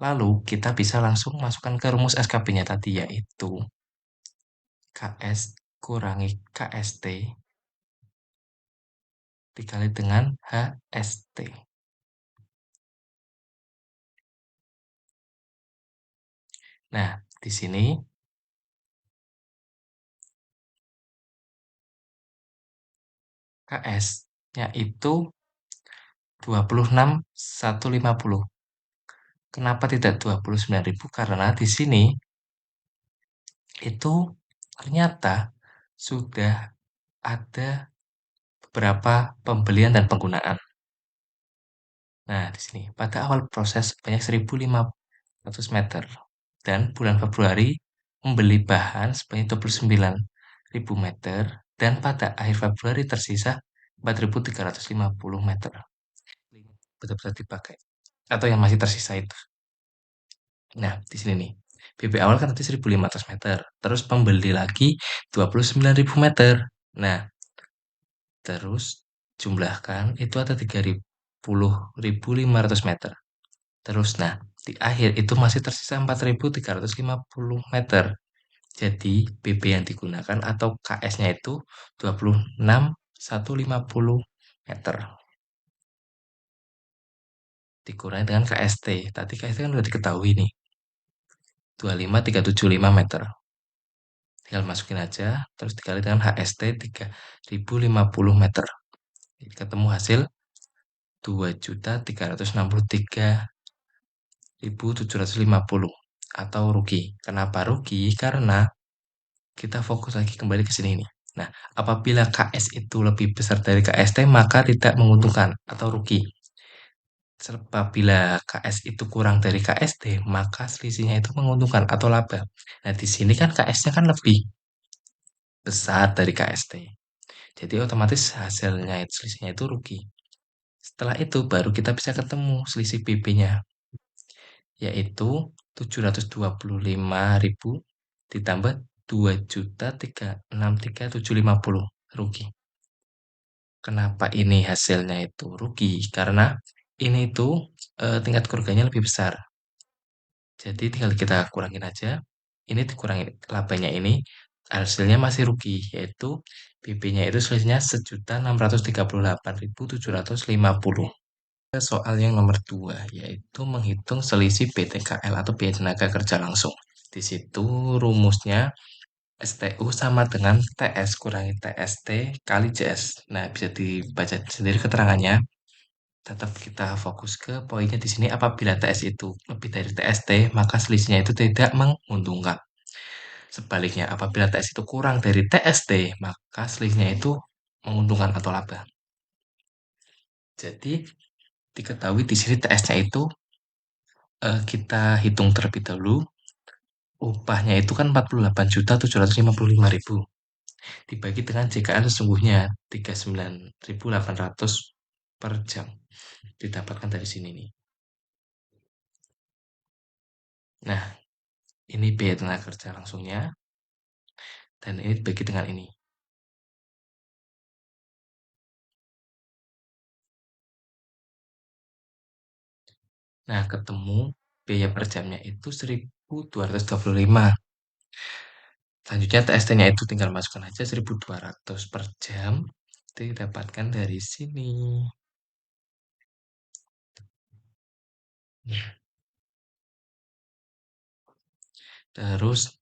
Lalu kita bisa langsung masukkan ke rumus SKP-nya tadi, yaitu KS kurangi KST dikali dengan HST. Nah, di sini KS-nya itu 26.150. Kenapa tidak 29.000? Karena di sini itu ternyata sudah ada beberapa pembelian dan penggunaan. Nah, di sini pada awal proses sebanyak 1.500 meter dan bulan Februari membeli bahan sebanyak 29.000 meter dan pada akhir Februari tersisa 4.350 meter. Betul-betul dipakai atau yang masih tersisa itu. Nah, di sini nih. BP awal kan tadi 1.500 meter. Terus pembeli lagi 29.000 meter. Nah, terus jumlahkan itu ada 30.500 meter. Terus, nah, di akhir itu masih tersisa 4.350 meter. Jadi, BP yang digunakan atau KS-nya itu 26.150 meter. Dikurangi dengan KST. Tadi KST kan udah diketahui nih. 25.375 meter. Tinggal masukin aja, terus dikali dengan HST 3.050 meter. Ketemu hasil 2.363.750 atau rugi. Kenapa rugi? Karena kita fokus lagi kembali ke sini nih. Nah, apabila KS itu lebih besar dari KST, maka tidak menguntungkan atau rugi. Apabila KS itu kurang dari KST, maka selisihnya itu menguntungkan atau laba. Nah, di sini kan KS-nya kan lebih besar dari KST. Jadi otomatis hasilnya itu selisihnya itu rugi. Setelah itu baru kita bisa ketemu selisih PP-nya, yaitu 725.000 ditambah 2.363.750 rugi. Kenapa ini hasilnya itu rugi? Karena ini itu tingkat kerugiannya lebih besar. Jadi tinggal kita kurangin aja. Ini dikurangi labanya ini, hasilnya masih rugi, yaitu PP-nya itu selisihnya 1.638.750. Soal yang nomor 2, yaitu menghitung selisih BTKL atau biaya tenaga kerja langsung. Di situ rumusnya STU sama dengan TS kurangi TST kali JS. Nah, bisa dibaca sendiri keterangannya. Tetap kita fokus ke poinnya di sini apabila TS itu lebih dari TST, maka selisihnya itu tidak menguntungkan. Sebaliknya, apabila TS itu kurang dari TST, maka selisihnya itu menguntungkan atau laba. Jadi, diketahui di sini TS-nya itu kita hitung terlebih dahulu. Upahnya itu kan 48.755.000 dibagi dengan JKL sesungguhnya 39.800 per jam. Didapatkan dari sini nih. Nah, ini biaya tenaga kerja langsungnya dan ini dibagi dengan ini. Nah, ketemu biaya per jamnya itu 1.225. Selanjutnya TST-nya itu tinggal masukkan aja 1.200 per jam. Didapatkan dari sini. Terus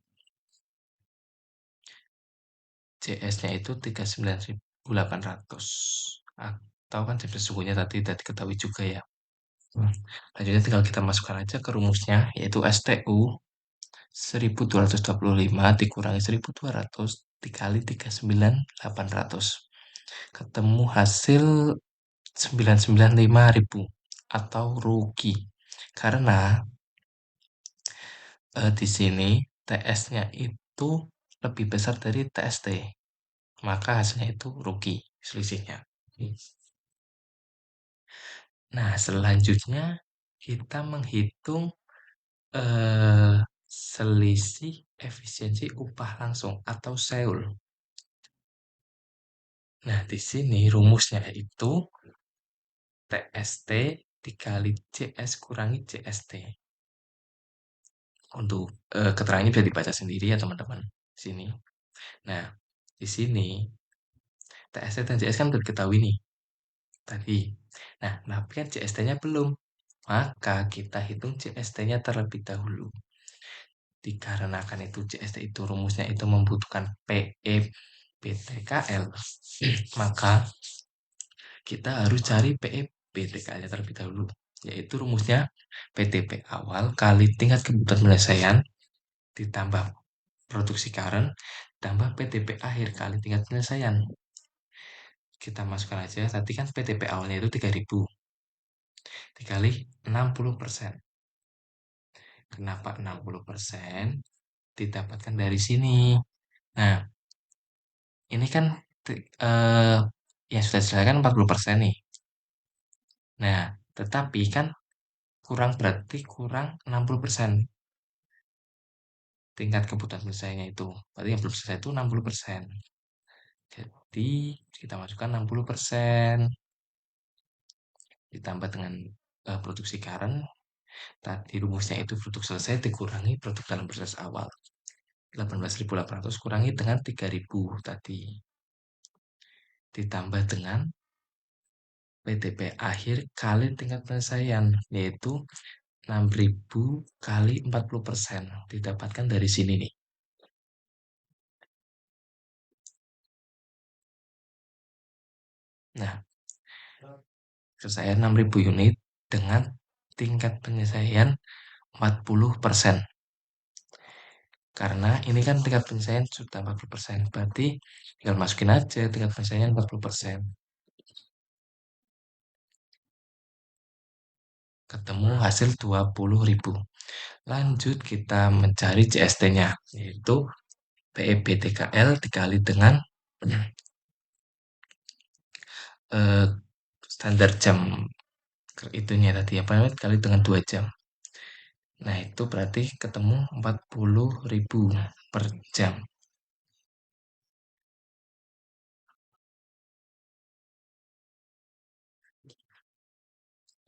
CS-nya itu 39.800. Atau kan jam sesungguhnya tadi udah diketahui juga ya. Lanjutnya tinggal kita masukkan aja ke rumusnya, yaitu STU 1.225 dikurangi 1.200 dikali 39.800. Ketemu hasil 995.000 atau rugi. Karena di sini TS-nya itu lebih besar dari TST. Maka hasilnya itu rugi selisihnya. Nah, selanjutnya kita menghitung selisih efisiensi upah langsung atau SEUL. Nah, di sini rumusnya itu TST dikali CS kurangi CST. Untuk keterangannya bisa dibaca sendiri ya teman-teman. Sini. Nah, di sini TST dan CS kan udah diketahui nih tadi. Nah, tapi kan CST-nya belum. Maka kita hitung CST-nya terlebih dahulu. Dikarenakan itu CST itu rumusnya itu membutuhkan PE BTKL, maka kita harus cari PE BTKL-nya terlebih dahulu, yaitu rumusnya PTP awal kali tingkat kebutuhan penyelesaian ditambah produksi current tambah PTP akhir kali tingkat penyelesaian. Kita masukkan aja, tadi kan PTP awalnya itu 3000 dikali 60%. Kenapa 60%? Didapatkan dari sini. Nah, ini kan eh, yang sudah dijelaskan 40% nih. Nah, tetapi kan berarti kurang 60% tingkat kebutuhan penyelesaiannya itu. Berarti yang belum selesai itu 60%. Jadi, kita masukkan 60% ditambah dengan produksi current. Tadi rumusnya itu produk selesai dikurangi produk dalam proses awal. 18.800 kurangi dengan 3.000 tadi. Ditambah dengan PTP akhir kali tingkat penyelesaian, yaitu 6.000 kali 40%. Didapatkan dari sini nih. Nah, penyelesaian 6.000 unit dengan tingkat penyelesaian 40%. Karena ini kan tingkat penyelesaian sudah 40%. Berarti tinggal masukin aja tingkat penyelesaian 40%. Ketemu hasil 20.000. Lanjut kita mencari CST-nya, yaitu PEBTKL dikali dengan eh, standar jam itunya tadi apa namanya dikali dengan 2 jam. Nah, itu berarti ketemu 40.000 per jam.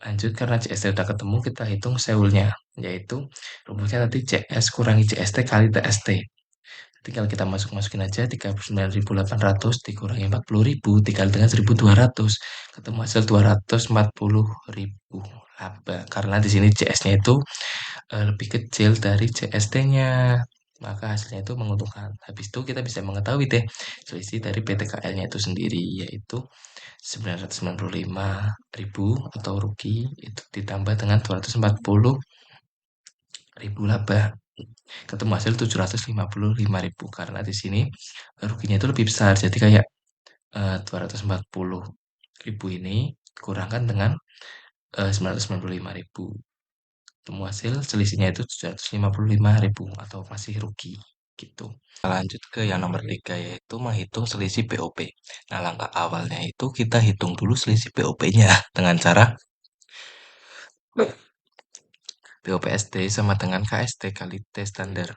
Lanjut, karena CST udah ketemu, kita hitung seulnya, yaitu rumusnya tadi CS kurangi CST kali TST. Tinggal kita masukin aja 39.800 dikurangi 40.000 dikali dengan 1.200. Ketemu hasil 240.000 laba. Karena di sini CS-nya itu lebih kecil dari CST-nya. Maka hasilnya itu menguntungkan. Habis itu kita bisa mengetahui deh selisih dari PTKL-nya itu sendiri, yaitu 995.000 atau rugi itu ditambah dengan 240.000 laba. Ketemu hasil 755.000 karena di sini ruginya itu lebih besar. Jadi kayak 240.000 ini kurangkan dengan 995.000. Temu hasil selisihnya itu 755.000 atau masih rugi gitu. Lanjut ke yang nomor 3 yaitu menghitung selisih BOP. Nah, langkah awalnya itu kita hitung dulu selisih BOP-nya dengan cara BOPST sama dengan KST kali T standar.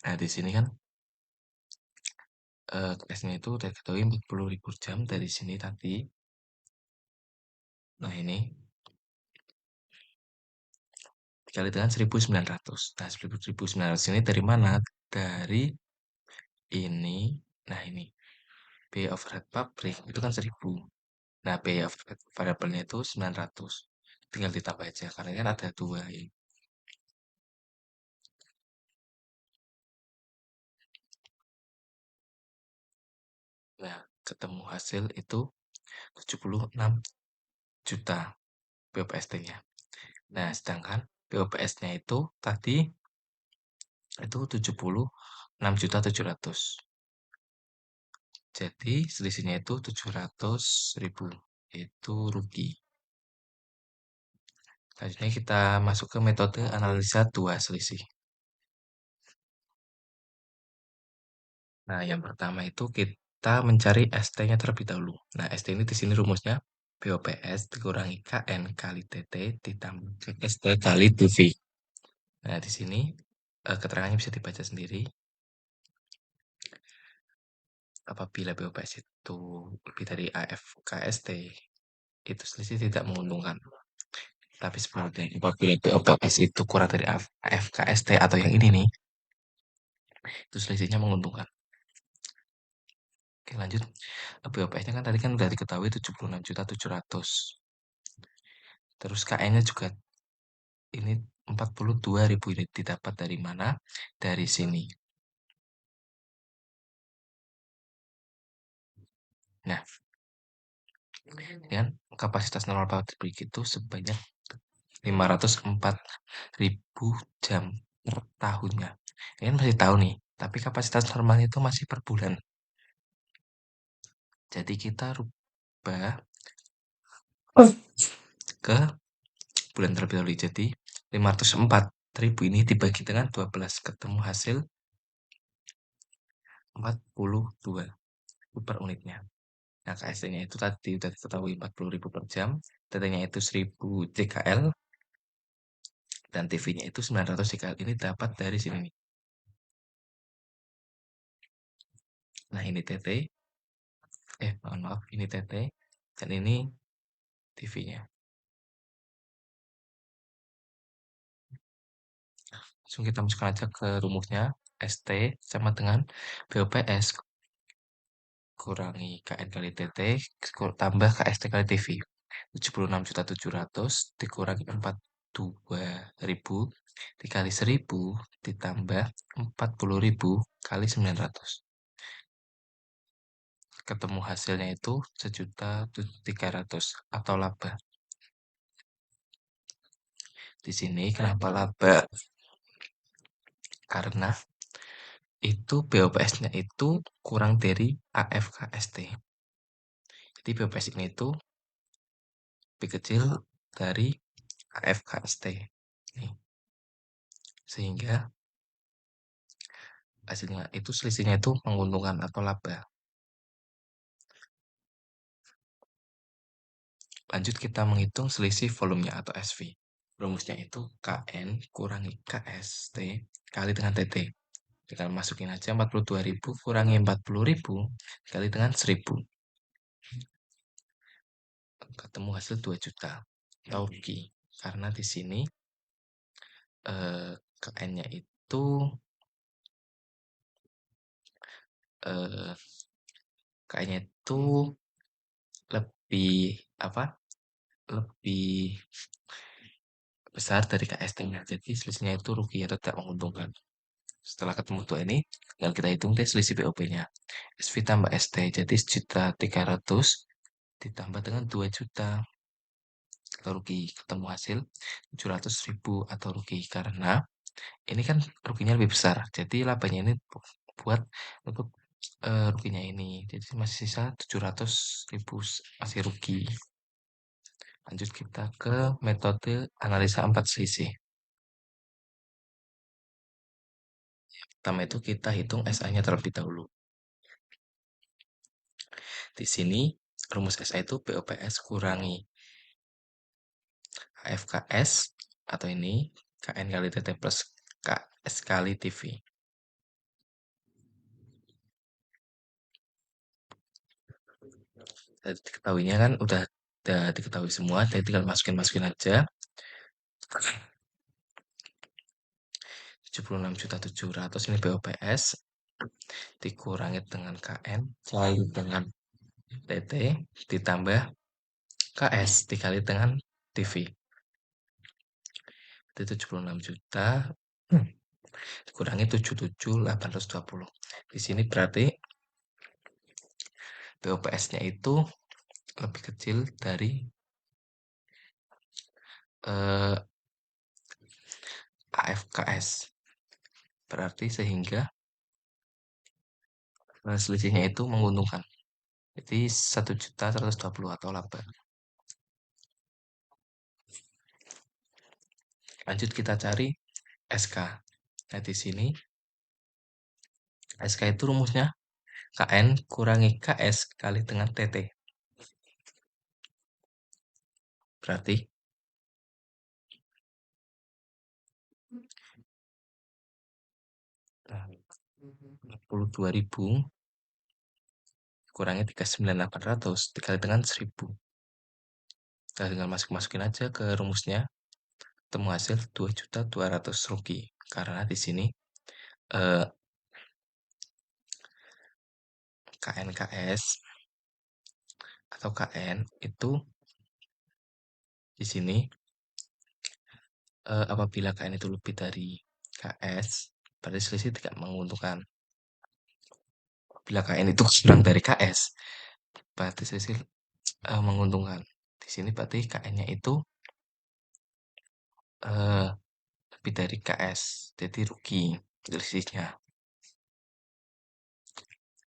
Nah, di sini kan S-nya itu udah ketahui 40.000 jam dari sini tadi. Nah, ini dikali dengan 1.900. Nah, 1.900 ini dari mana? Dari ini. Nah, ini. Biaya overhead pabrik itu kan 1.000. Nah, biaya overhead variabelnya itu 900. Tinggal ditambah aja, karena kan ada dua ya. Nah, ketemu hasil itu 76 juta BOPST-nya. Nah, sedangkan BOPS-nya itu tadi itu 76.700. Jadi selisihnya itu 700.000. Itu rugi. Selanjutnya kita masuk ke metode analisa dua selisih. Nah, yang pertama itu kita mencari ST-nya terlebih dahulu. Nah, ST ini di sini rumusnya BOPS dikurangi KN kali TT ditambah ST kali TV. Nah, di sini keterangannya bisa dibaca sendiri. apabila BOPS itu lebih dari AFKST, itu selisih tidak menguntungkan. Tapi sebenarnya apabila BOPS itu kurang dari AFKST atau yang ini nih, itu selisihnya menguntungkan. Oke, lanjut. BOPS-nya kan tadi kan udah diketahui 76.700. Terus KN-nya juga ini 42.000 unit didapat dari mana? Dari sini. Nah, kan kapasitas normal pabrik itu sebanyak 504.000 jam per tahunnya. Ini kan masih tahu nih, tapi kapasitas normalnya itu masih per bulan. Jadi kita rubah ke bulan terlebih dahulu. Jadi 504.000 ini dibagi dengan 12, ketemu hasil 42 per unitnya. Nah, KST-nya itu tadi udah diketahui 40.000 per jam, TT-nya itu 1000 JKL, dan TV-nya itu 900 JKL. Ini dapat dari sini nih. Nah, ini TT, mohon maaf, ini TT, dan ini TV-nya. Langsung kita masukkan aja ke rumusnya, ST sama dengan BOPS kurangi KN kali TT, tambah KST kali TV. 76.700 dikurangi 42.000 dikali 1.000 ditambah 40.000 kali 900. Ketemu hasilnya itu 1.300.000 atau laba. Di sini kenapa laba? Karena itu BOPS-nya itu kurang dari AFKST. Jadi BOPS ini itu lebih kecil dari AFKST. Nih. Sehingga hasilnya itu selisihnya itu menguntungkan atau laba. Lanjut kita menghitung selisih volumenya atau SV. Rumusnya itu KN kurangi KST kali dengan TT. Kita masukin aja 42.000 kurangi 40.000 kali dengan 1.000. Ketemu hasil 2 juta. Atau rugi. Karena di sini KN-nya itu kayaknya itu lebih apa? Lebih besar dari KST-nya. Jadi selisihnya itu rugi atau tidak menguntungkan. Setelah ketemu dua ini, tinggal kita hitung deh selisih BOP-nya. SV tambah ST, jadi 1.300.000 ditambah dengan 2 juta. Atau rugi, ketemu hasil 700.000 atau rugi. Karena ini kan ruginya lebih besar. Jadi labanya ini buat untuk ruginya ini. Jadi masih sisa 700.000 masih rugi. Lanjut kita ke metode analisa 4 selisih. Pertama itu kita hitung SA-nya terlebih dahulu. Di sini rumus SA itu BOPS kurangi AFKS atau ini KN kali TT plus KS kali TV. Diketahuinya kan udah diketahui semua, jadi tinggal masukin aja. 76.700 ini BOPS dikurangi dengan KN kali dengan TT ditambah KS dikali dengan TV. Itu 76 juta dikurangi 77.820. Di sini berarti BOPS-nya itu lebih kecil dari AFKS. Berarti sehingga selisihnya itu menguntungkan. Jadi 1.120 atau laba. Lanjut kita cari SK. Nah, di sini SK itu rumusnya KN kurangi KS kali dengan TT. Berarti 42.000 kurangi 39.800 dikali dengan 1000. Kita tinggal masukin aja ke rumusnya, temu hasil 2.200.000 rugi. Karena di sini eh, KNKS atau KN itu di sini apabila KN itu lebih dari KS, berarti selisih tidak menguntungkan. Bila KN itu kurang dari KS, berarti selisih menguntungkan. Di sini berarti KN-nya itu eh, lebih dari KS, jadi rugi selisihnya.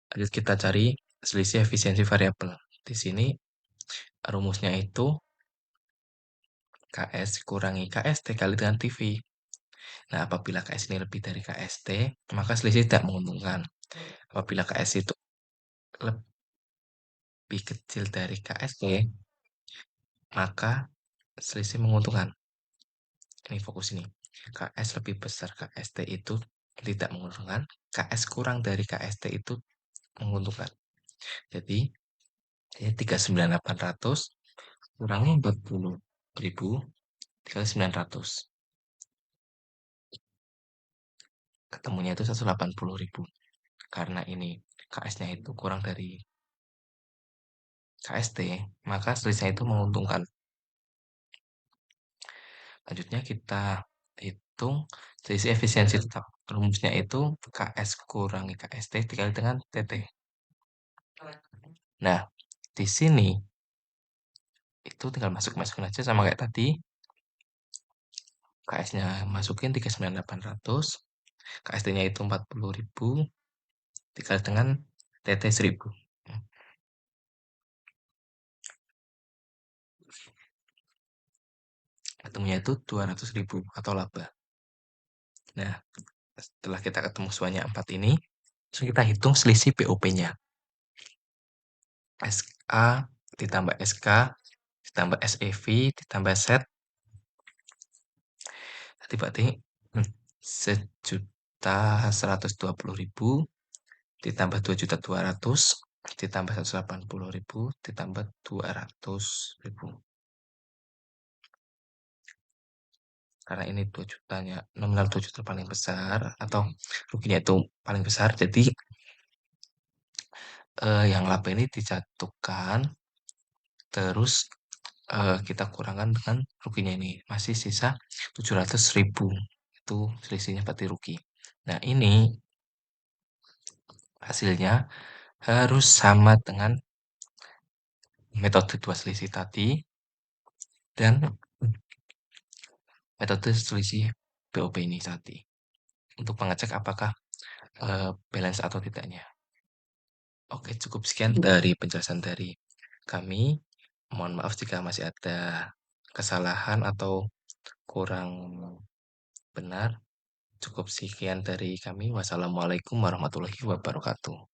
Lanjut kita cari selisih efisiensi variabel. Di sini rumusnya itu KS kurangi KST kali dengan TV. Nah, apabila KS ini lebih dari KST, maka selisih tidak menguntungkan. Apabila KS itu lebih kecil dari KST, maka selisih menguntungkan. Ini fokus ini. KS lebih besar KST itu tidak menguntungkan. KS kurang dari KST itu menguntungkan. Jadi, ini 39.800 kurangi 40.000 dikali 900. Ketemunya itu 180.000. Karena ini KS-nya itu kurang dari KST, maka selisihnya itu menguntungkan. Lanjutnya kita hitung selisih efisiensi tetap. Rumusnya itu KS kurangi KST dikali dengan TT. Nah, di sini itu tinggal masukin aja sama kayak tadi. KS-nya masukin 39.800, KST-nya itu 40.000 dikali dengan TT 1000. Ketemunya itu 200.000 atau laba. Nah, setelah kita ketemu semuanya 4 ini, terus kita hitung selisih BOP-nya. SA ditambah SK ditambah SEV ditambah set. Tadi berarti 1.120.000 ditambah 2.200.000 ditambah 180.000 ditambah 200.000. Karena ini 2 jutanya, nominal 2 juta paling besar atau ruginya itu paling besar, jadi yang laba ini dijatuhkan, terus kita kurangkan dengan ruginya ini. Masih sisa 700.000. Itu selisihnya berarti rugi. Nah, ini hasilnya harus sama dengan metode dua selisih tadi dan metode selisih BOP ini tadi. Untuk mengecek apakah balance atau tidaknya. Oke, cukup sekian dari penjelasan dari kami. Mohon maaf jika masih ada kesalahan atau kurang benar. Cukup sekian dari kami. Wassalamualaikum warahmatullahi wabarakatuh.